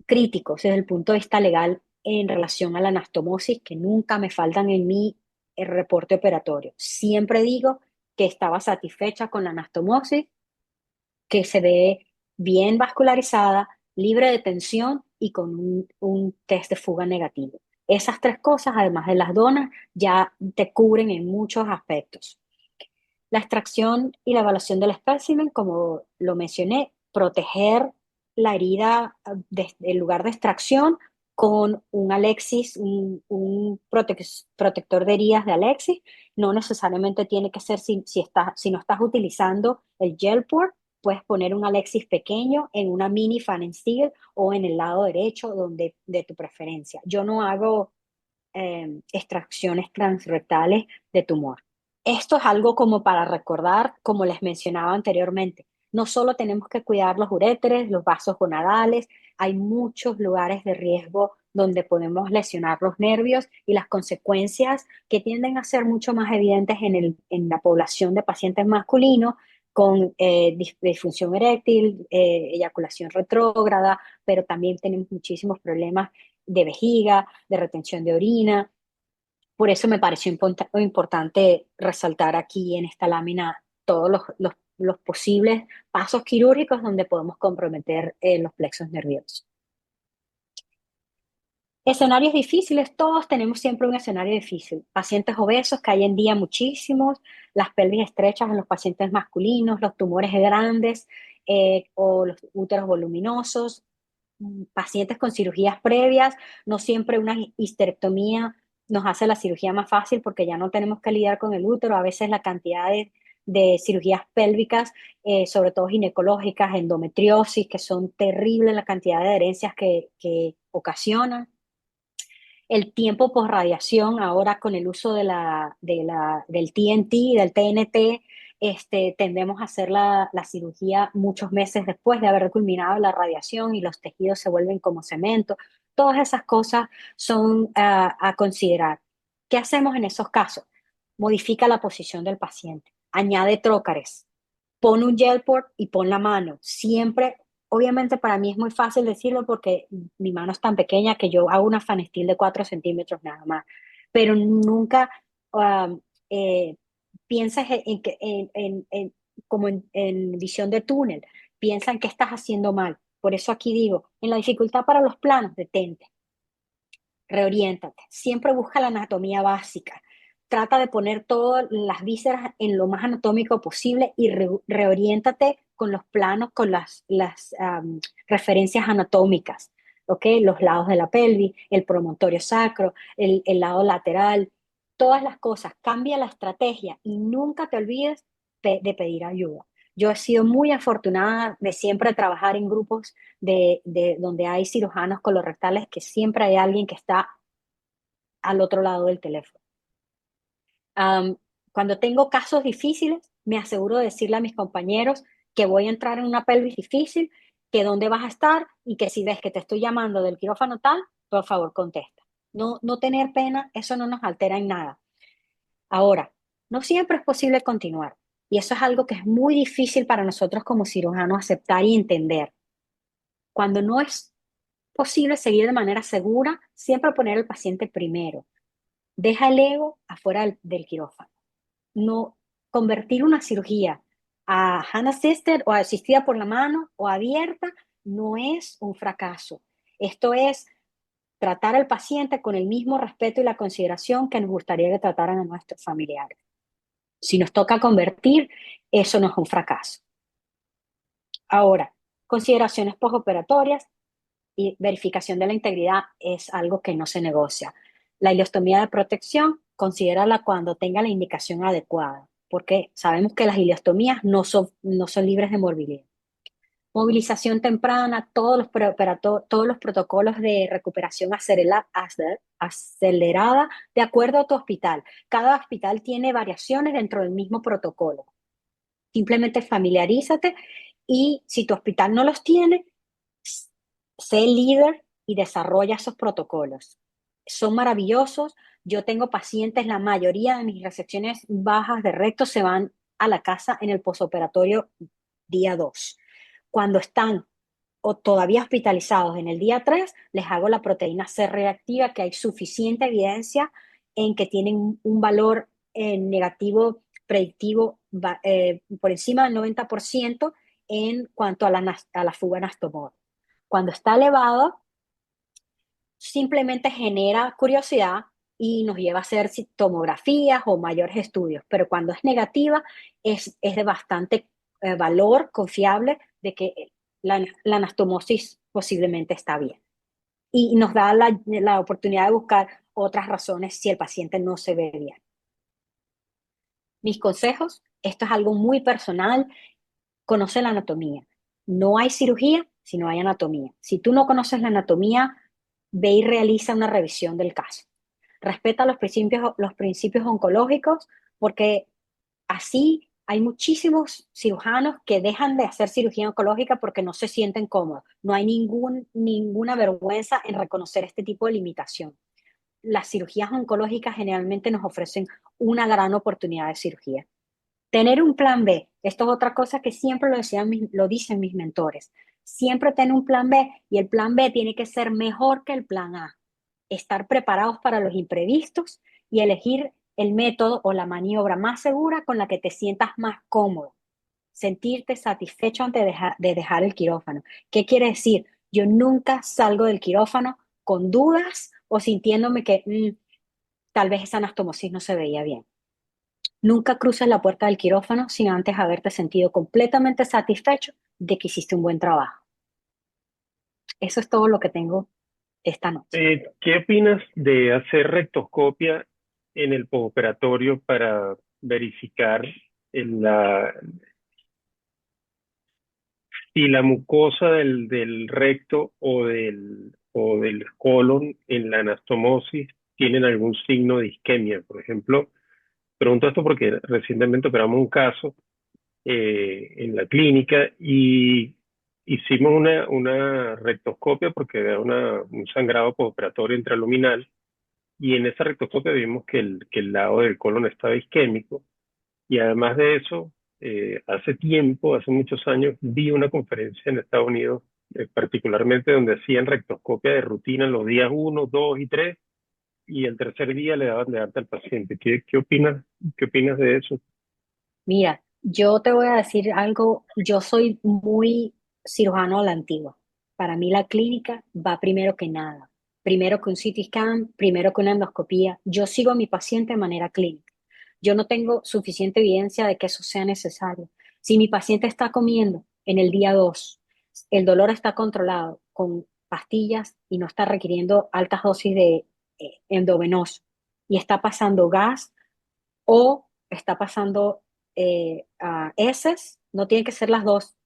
críticos desde el punto de vista legal en relación a la anastomosis que nunca me faltan en mi reporte operatorio. Siempre digo que estaba satisfecha con la anastomosis, que se ve bien vascularizada, libre de tensión y con un test de fuga negativo. Esas tres cosas, además de las donas, ya te cubren en muchos aspectos. La extracción y la evaluación del espécimen, como lo mencioné, proteger la herida desde el lugar de extracción con un Alexis, un protector de heridas de Alexis. No necesariamente tiene que ser si no estás utilizando el gel port, puedes poner un Alexis pequeño en una mini fan and steel o en el lado derecho de tu preferencia. Yo no hago extracciones transrectales de tumor. Esto es algo como para recordar, como les mencionaba anteriormente. No solo tenemos que cuidar los uréteres, los vasos gonadales, hay muchos lugares de riesgo donde podemos lesionar los nervios y las consecuencias que tienden a ser mucho más evidentes en la población de pacientes masculinos con disfunción eréctil, eyaculación retrógrada, pero también tenemos muchísimos problemas de vejiga, de retención de orina. Por eso me pareció importante resaltar aquí en esta lámina todos los posibles pasos quirúrgicos donde podemos comprometer los plexos nerviosos. Escenarios difíciles, todos tenemos siempre un escenario difícil. Pacientes obesos, que hay en día muchísimos, las pelvis estrechas en los pacientes masculinos, los tumores grandes o los úteros voluminosos, pacientes con cirugías previas, no siempre una histerectomía nos hace la cirugía más fácil porque ya no tenemos que lidiar con el útero, a veces la cantidad de cirugías pélvicas, sobre todo ginecológicas, endometriosis, que son terribles la cantidad de adherencias que ocasionan. El tiempo por radiación, ahora con el uso del TNT, del TNT, tendemos a hacer la cirugía muchos meses después de haber culminado la radiación y los tejidos se vuelven como cemento. Todas esas cosas son a considerar. ¿Qué hacemos en esos casos? Modifica la posición del paciente, añade trócares, pon un gel port y pon la mano. Siempre, obviamente para mí es muy fácil decirlo porque mi mano es tan pequeña que yo hago una fanestil de 4 centímetros nada más, pero nunca um, eh, piensas como en visión de túnel, piensa en qué estás haciendo mal. Por eso aquí digo, en la dificultad para los planos, detente, reoriéntate, siempre busca la anatomía básica. Trata de poner todas las vísceras en lo más anatómico posible y reoriéntate con los planos, con las referencias anatómicas, ¿ok? Los lados de la pelvis, el promontorio sacro, el lado lateral, todas las cosas. Cambia la estrategia y nunca te olvides de pedir ayuda. Yo he sido muy afortunada de siempre trabajar en grupos de donde hay cirujanos colorectales, que siempre hay alguien que está al otro lado del teléfono. Um, Cuando tengo casos difíciles, me aseguro de decirle a mis compañeros que voy a entrar en una pelvis difícil, que dónde vas a estar y que si ves que te estoy llamando del quirófano tal, por favor contesta. No, no tener pena, eso no nos altera en nada. Ahora, no siempre es posible continuar y eso es algo que es muy difícil para nosotros como cirujanos aceptar y entender. Cuando no es posible seguir de manera segura, siempre poner al paciente primero. Deja el ego afuera del quirófano. No convertir una cirugía a hand assisted o asistida por la mano o abierta no es un fracaso. Esto es tratar al paciente con el mismo respeto y la consideración que nos gustaría que trataran a nuestros familiares. Si nos toca convertir, eso no es un fracaso. Ahora, consideraciones postoperatorias y verificación de la integridad es algo que no se negocia. La ileostomía de protección, considérala cuando tenga la indicación adecuada, porque sabemos que las ileostomías no son libres de morbilidad. Movilización temprana, todos los protocolos de recuperación acelerada de acuerdo a tu hospital. Cada hospital tiene variaciones dentro del mismo protocolo. Simplemente familiarízate y si tu hospital no los tiene, sé líder y desarrolla esos protocolos. Son maravillosos. Yo tengo pacientes, la mayoría de mis resecciones bajas de recto se van a la casa en el posoperatorio día 2. Cuando están o todavía hospitalizados en el día 3, les hago la proteína C reactiva, que hay suficiente evidencia en que tienen un valor negativo predictivo por encima del 90% en cuanto a la fuga anastomótica. Cuando está elevado, simplemente genera curiosidad y nos lleva a hacer tomografías o mayores estudios, pero cuando es negativa es de bastante valor confiable de que la anastomosis posiblemente está bien. Y nos da la oportunidad de buscar otras razones si el paciente no se ve bien. Mis consejos, esto es algo muy personal, conoce la anatomía. No hay cirugía si no hay anatomía. Si tú no conoces la anatomía, ve y realiza una revisión del caso. Respeta los principios oncológicos, porque así hay muchísimos cirujanos que dejan de hacer cirugía oncológica porque no se sienten cómodos. No hay ninguna vergüenza en reconocer este tipo de limitación. Las cirugías oncológicas generalmente nos ofrecen una gran oportunidad de cirugía. Tener un plan B, esto es otra cosa que siempre lo dicen mis mentores. Siempre ten un plan B y el plan B tiene que ser mejor que el plan A. Estar preparados para los imprevistos y elegir el método o la maniobra más segura con la que te sientas más cómodo. Sentirte satisfecho antes de dejar el quirófano. ¿Qué quiere decir? Yo nunca salgo del quirófano con dudas o sintiéndome que tal vez esa anastomosis no se veía bien. Nunca cruces la puerta del quirófano sin antes haberte sentido completamente satisfecho de que hiciste un buen trabajo. Eso es todo lo que tengo esta noche. ¿Qué opinas de hacer rectoscopia en el postoperatorio para verificar en si la mucosa del recto o del colon en la anastomosis tienen algún signo de isquemia? Por ejemplo, pregunto esto porque recientemente operamos un caso en la clínica y hicimos una rectoscopia porque era un sangrado postoperatorio intraluminal y en esa rectoscopia vimos que el lado del colon estaba isquémico y además de eso, hace tiempo, hace muchos años, vi una conferencia en Estados Unidos, particularmente donde hacían rectoscopia de rutina los días 1, 2 y 3 y el tercer día le daban de alta al paciente. ¿Qué opinas de eso? Mira, yo te voy a decir algo, yo soy muy cirujano a la antigua. Para mí la clínica va primero que nada. Primero que un CT scan, primero que una endoscopía. Yo sigo a mi paciente de manera clínica. Yo no tengo suficiente evidencia de que eso sea necesario. Si mi paciente está comiendo en el día 2, el dolor está controlado con pastillas y no está requiriendo altas dosis de endovenoso y está pasando gas o está pasando heces, no tienen que ser las dos,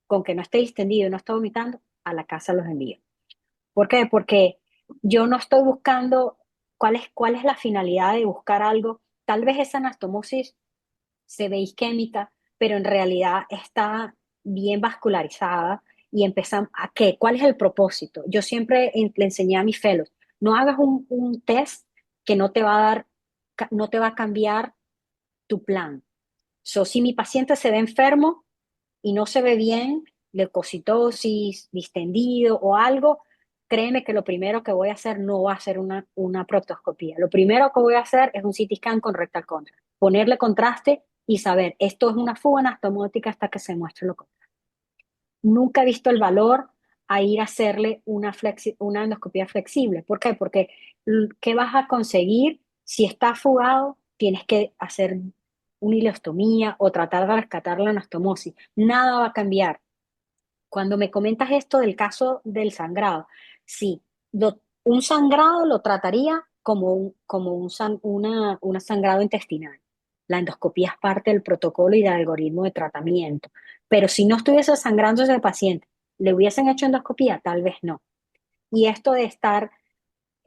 con que no esté distendido y no esté vomitando, a la casa los envío. ¿Por qué? Porque yo no estoy buscando cuál es la finalidad de buscar algo. Tal vez esa anastomosis se ve isquémica, pero en realidad está bien vascularizada y empezamos a qué, ¿cuál es el propósito? Yo siempre le enseñé a mis fellows, no hagas un test que no te va a dar, no te va a cambiar tu plan. So, si mi paciente se ve enfermo y no se ve bien, leucocitosis, distendido o algo, créeme que lo primero que voy a hacer no va a ser una proctoscopía. Lo primero que voy a hacer es un CT scan con rectal contrast, ponerle contraste y saber, esto es una fuga anastomótica hasta que se muestre lo contrario. Nunca he visto el valor a ir a hacerle una endoscopía flexible. ¿Por qué? Porque ¿qué vas a conseguir si está fugado? Tienes que hacer una ileostomía o tratar de rescatar la anastomosis. Nada va a cambiar. Cuando me comentas esto del caso del sangrado, sí, un sangrado lo trataría como una sangrado intestinal. La endoscopía es parte del protocolo y del algoritmo de tratamiento. Pero si no estuviese sangrando ese paciente, ¿le hubiesen hecho endoscopía? Tal vez no. Y esto de estar,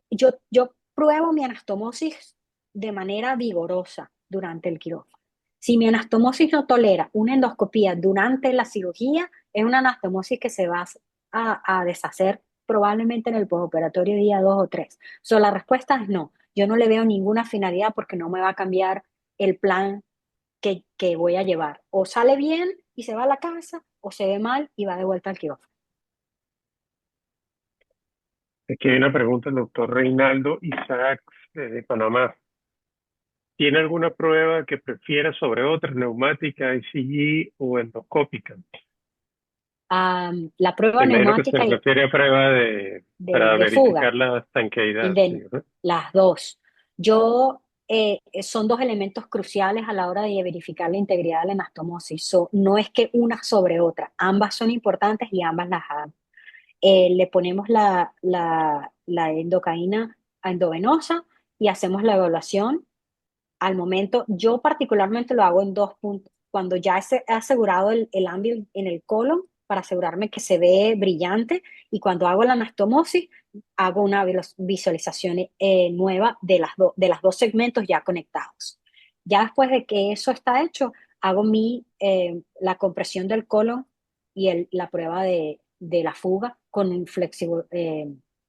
yo pruebo mi anastomosis de manera vigorosa durante el quirófano. Si mi anastomosis no tolera una endoscopía durante la cirugía, es una anastomosis que se va a deshacer probablemente en el postoperatorio día 2 o 3. So, la respuesta es no. Yo no le veo ninguna finalidad porque no me va a cambiar el plan que voy a llevar. O sale bien y se va a la casa, o se ve mal y va de vuelta al quirófano. Aquí hay una pregunta del doctor Reinaldo Isaacs de Panamá. ¿Tiene alguna prueba que prefiera sobre otra, neumática, ECG o endoscópica? La prueba Me imagino que se neumática refiere a prueba para de fuga. verificar la estanqueidad. Sí, De ¿no? las dos. Yo, son dos elementos cruciales a la hora de verificar la integridad de la anastomosis. No es que una sobre otra, ambas son importantes y ambas las hago. Le ponemos la endocaína endovenosa y hacemos la evaluación. Al momento, yo particularmente lo hago en 2 puntos. Cuando ya he asegurado el ámbito en el colon para asegurarme que se ve brillante y cuando hago la anastomosis, hago una visualización nueva de las dos segmentos ya conectados. Ya después de que eso está hecho, hago la compresión del colon y la prueba de la fuga con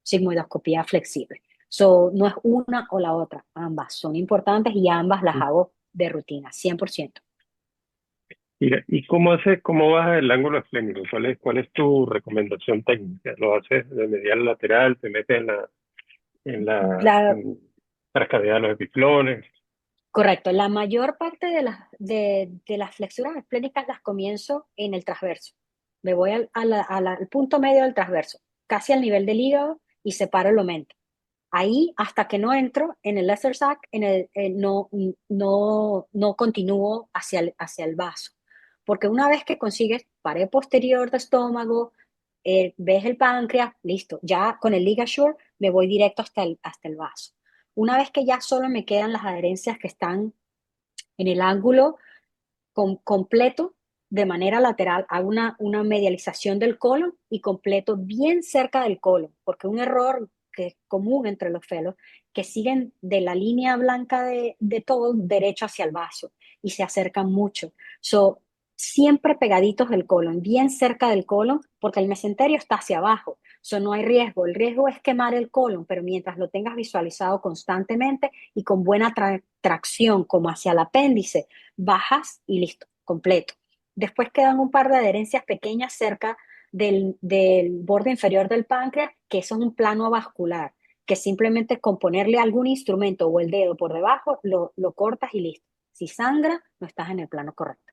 sigmoidoscopía flexible. So, no es una o la otra, ambas son importantes y ambas las hago de rutina, 100%. Mira, ¿y cómo baja el ángulo esplénico? ¿Cuál es tu recomendación técnica? ¿Lo haces de medial lateral? ¿Te metes La, para cavidad de los epiplones? Correcto, la mayor parte de las flexuras esplénicas las comienzo en el transverso. Me voy al punto medio del transverso, casi al nivel del hígado y separo el omente. Ahí, hasta que no entro en el lesser sac, no continúo hacia el vaso. Porque una vez que consigues pared posterior de estómago, ves el páncreas, listo. Ya con el ligature me voy directo hasta el vaso. Una vez que ya solo me quedan las adherencias que están en el ángulo completo, de manera lateral, hago una medialización del colon y completo bien cerca del colon, porque un error que es común entre los felos, que siguen de la línea blanca de todo derecho hacia el vaso y se acercan mucho. So, siempre pegaditos del colon, bien cerca del colon, porque el mesenterio está hacia abajo. So, no hay riesgo. El riesgo es quemar el colon, pero mientras lo tengas visualizado constantemente y con buena tracción como hacia el apéndice, bajas y listo, completo. Después quedan un par de adherencias pequeñas cerca del borde inferior del páncreas, que eso es un plano vascular, que simplemente con ponerle algún instrumento o el dedo por debajo, lo cortas y listo. Si sangra, no estás en el plano correcto.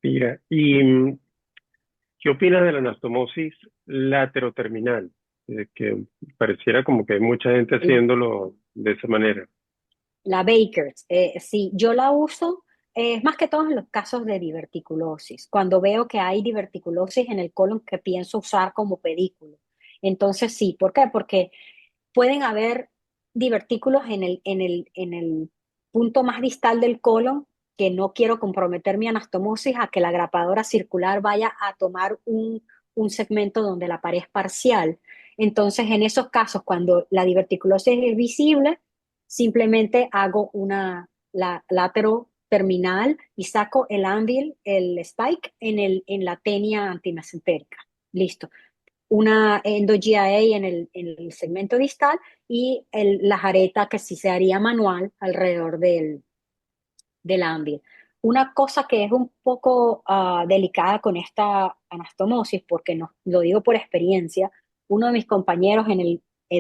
Mira, ¿y qué opinas de la anastomosis lateroterminal? Que pareciera como que hay mucha gente haciéndolo de esa manera. La Baker's, sí, yo la uso, es más que todo en los casos de diverticulosis, cuando veo que hay diverticulosis en el colon que pienso usar como pedículo. Entonces sí, ¿por qué? Porque pueden haber divertículos en el punto más distal del colon que no quiero comprometer mi anastomosis a que la grapadora circular vaya a tomar un segmento donde la pared es parcial. Entonces, en esos casos, cuando la diverticulosis es visible, simplemente hago la látero terminal y saco el anvil, el spike, en la tenia antimesentérica. Listo. Una endo-GIA en el segmento distal y la jareta que sí se haría manual alrededor del ámbito. Una cosa que es un poco delicada con esta anastomosis, porque no, lo digo por experiencia, uno de mis compañeros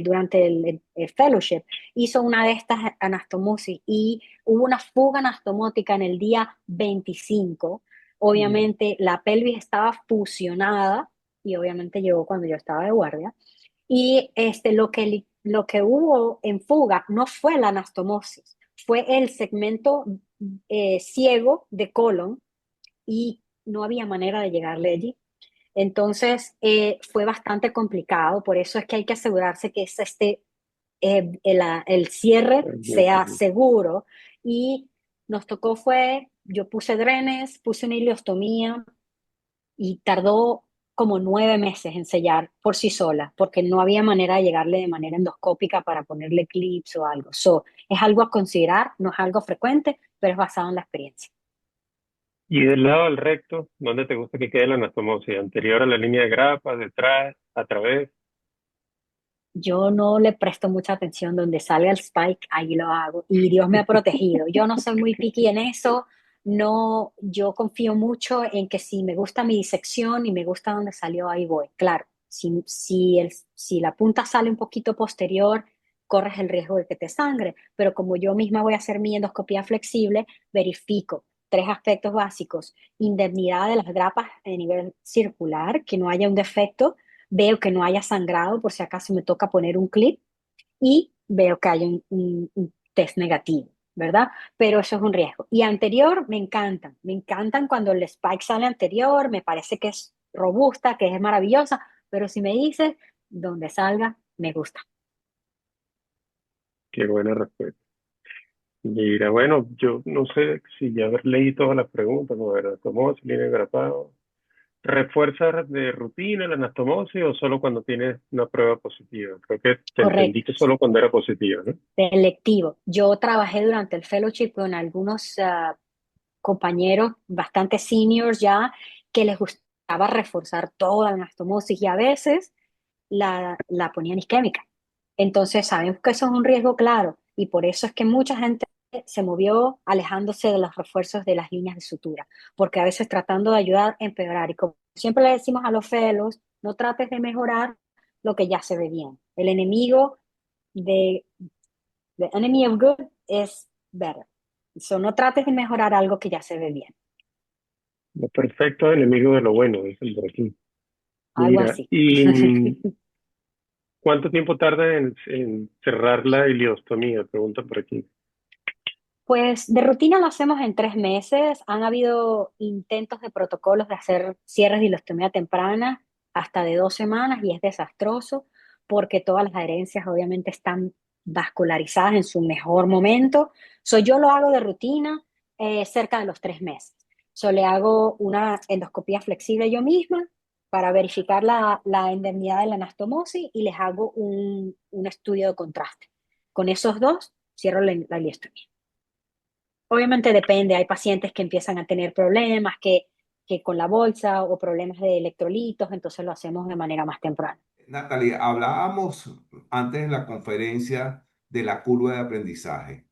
durante el fellowship hizo una de estas anastomosis y hubo una fuga anastomótica en el día 25. Obviamente la pelvis estaba fusionada y obviamente llegó cuando yo estaba de guardia. Y lo que hubo en fuga no fue la anastomosis, fue el segmento ciego de colon y no había manera de llegarle allí. Entonces fue bastante complicado, por eso es que hay que asegurarse que el cierre sea seguro. Y nos tocó yo puse drenes, puse una ileostomía y tardó como 9 meses en sellar por sí sola, porque no había manera de llegarle de manera endoscópica para ponerle clips o algo. Es algo a considerar, no es algo frecuente, pero es basado en la experiencia. Y del lado del recto, ¿dónde te gusta que quede la anastomosis? ¿Anterior a la línea de grapa, detrás, a través? Yo no le presto mucha atención donde salga el spike, ahí lo hago. Y Dios me ha protegido. Yo no soy muy picky en eso. No, yo confío mucho en que si me gusta mi disección y me gusta donde salió, ahí voy. Claro, si la punta sale un poquito posterior, corres el riesgo de que te sangre. Pero como yo misma voy a hacer mi endoscopía flexible, verifico 3 aspectos básicos: indemnidad de las grapas a nivel circular, que no haya un defecto, veo que no haya sangrado por si acaso me toca poner un clip y veo que hay un test negativo, ¿verdad? Pero eso es un riesgo. Y anterior me encantan cuando el spike sale anterior, me parece que es robusta, que es maravillosa, pero si me dices donde salga, me gusta. Qué buena respuesta. Mira, bueno, yo no sé si ya leí todas las preguntas, ¿no? Anastomosis, línea de grapado. ¿Refuerzas de rutina la anastomosis o solo cuando tienes una prueba positiva? Creo que te entendí Correcto, que solo cuando era positiva, ¿no? selectivo. Yo trabajé durante el fellowship con algunos compañeros bastante seniors ya que les gustaba reforzar toda la anastomosis y a veces la ponían isquémica. Entonces sabemos que eso es un riesgo claro y por eso es que mucha gente se movió alejándose de los refuerzos de las líneas de sutura, porque a veces tratando de ayudar a empeorar. Y como siempre le decimos a los fellows, no trates de mejorar lo que ya se ve bien. El enemigo de the enemy of good is better. So, no trates de mejorar algo que ya se ve bien. Lo perfecto es enemigo de lo bueno, dicen por aquí. Algo Mira, así. ¿y cuánto tiempo tarda en cerrar la ileostomía? Pregunta por aquí. Pues de rutina lo hacemos en 3 meses. Han habido intentos de protocolos de hacer cierres de ileostomía temprana hasta de 2 semanas y es desastroso porque todas las adherencias obviamente están vascularizadas en su mejor momento. Yo lo hago de rutina cerca de los 3 meses. Le hago una endoscopía flexible yo misma para verificar la indemnidad de la anastomosis y les hago un estudio de contraste. Con esos dos cierro la ileostomía. Obviamente depende, hay pacientes que empiezan a tener problemas que con la bolsa o problemas de electrolitos, entonces lo hacemos de manera más temprana. Natalia, hablábamos antes en la conferencia de la curva de aprendizaje.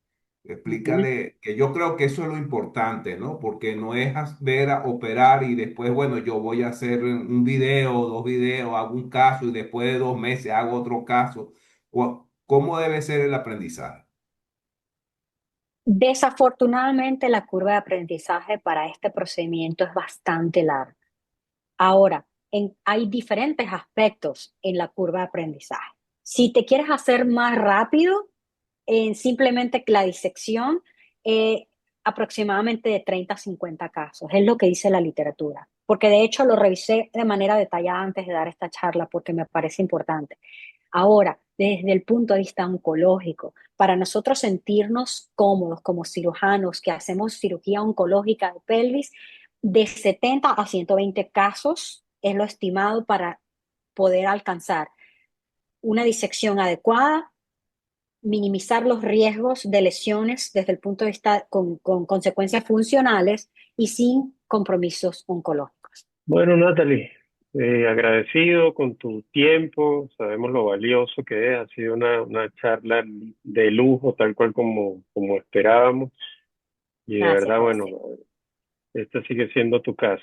Ujú. Explícale que yo creo que eso es lo importante, ¿no? Porque no es ver a operar y después, bueno, yo voy a hacer un video, 2 videos, hago un caso y después de 2 meses hago otro caso. ¿Cómo debe ser el aprendizaje? Desafortunadamente, la curva de aprendizaje para este procedimiento es bastante larga. Ahora, hay diferentes aspectos en la curva de aprendizaje. Si te quieres hacer más rápido, simplemente la disección, eh, aproximadamente de 30 a 50 casos, es lo que dice la literatura, porque de hecho lo revisé de manera detallada antes de dar esta charla porque me parece importante. Ahora, desde el punto de vista oncológico. Para nosotros sentirnos cómodos como cirujanos que hacemos cirugía oncológica de pelvis, de 70 a 120 casos es lo estimado para poder alcanzar una disección adecuada, minimizar los riesgos de lesiones desde el punto de vista con consecuencias funcionales y sin compromisos oncológicos. Bueno, Natalie, agradecido con tu tiempo, sabemos lo valioso que es, ha sido una charla de lujo, tal cual como esperábamos, y de Gracias, verdad, bueno, José. esta sigue siendo tu casa,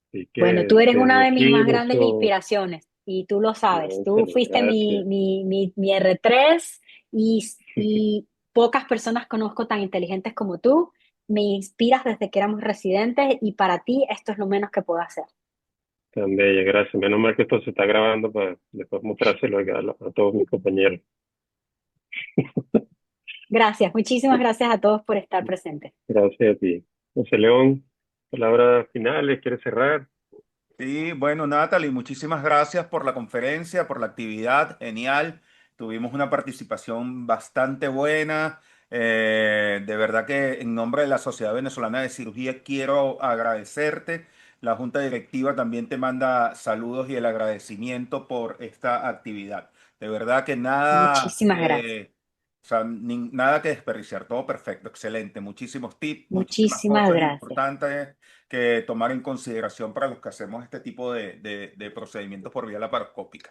así que Bueno, tú eres una desde de mis aquí más grandes nuestro, inspiraciones y tú lo sabes. Tú Natalie, fuiste gracias. mi R3 y pocas personas conozco tan inteligentes como tú. Me inspiras desde que éramos residentes y para ti esto es lo menos que puedo hacer. Tan bella, gracias. Menos mal que esto se está grabando para después mostrárselo a todos mis compañeros. Gracias, muchísimas gracias a todos por estar presentes. Gracias a ti. José León, palabras finales, ¿quieres cerrar? Sí, bueno, Natalie, muchísimas gracias por la conferencia, por la actividad, genial. Tuvimos una participación bastante buena. De verdad que en nombre de la Sociedad Venezolana de Cirugía quiero agradecerte. La Junta Directiva también te manda saludos y el agradecimiento por esta actividad. De verdad que nada, Muchísimas gracias. o sea, nada que desperdiciar, todo perfecto, excelente. Muchísimos tips, muchísimas Muchísimas cosas gracias. importantes que tomar en consideración para los que hacemos este tipo de procedimientos por vía laparoscópica.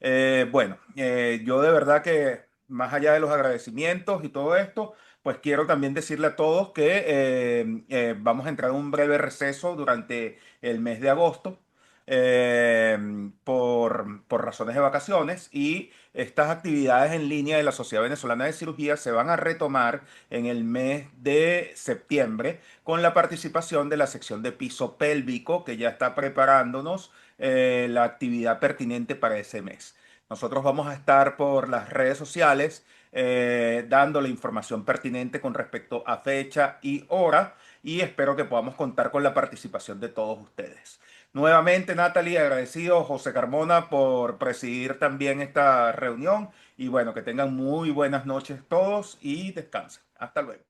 Yo de verdad que más allá de los agradecimientos y todo esto, pues quiero también decirle a todos que vamos a entrar en un breve receso durante el mes de agosto eh, por razones de vacaciones y estas actividades en línea de la Sociedad Venezolana de Cirugía se van a retomar en el mes de septiembre con la participación de la sección de piso pélvico que ya está preparándonos la actividad pertinente para ese mes. Nosotros vamos a estar por las redes sociales dando la información pertinente con respecto a fecha y hora y espero que podamos contar con la participación de todos ustedes. Nuevamente, Natalie, agradecido José Carmona por presidir también esta reunión y bueno, que tengan muy buenas noches todos y descansen. Hasta luego.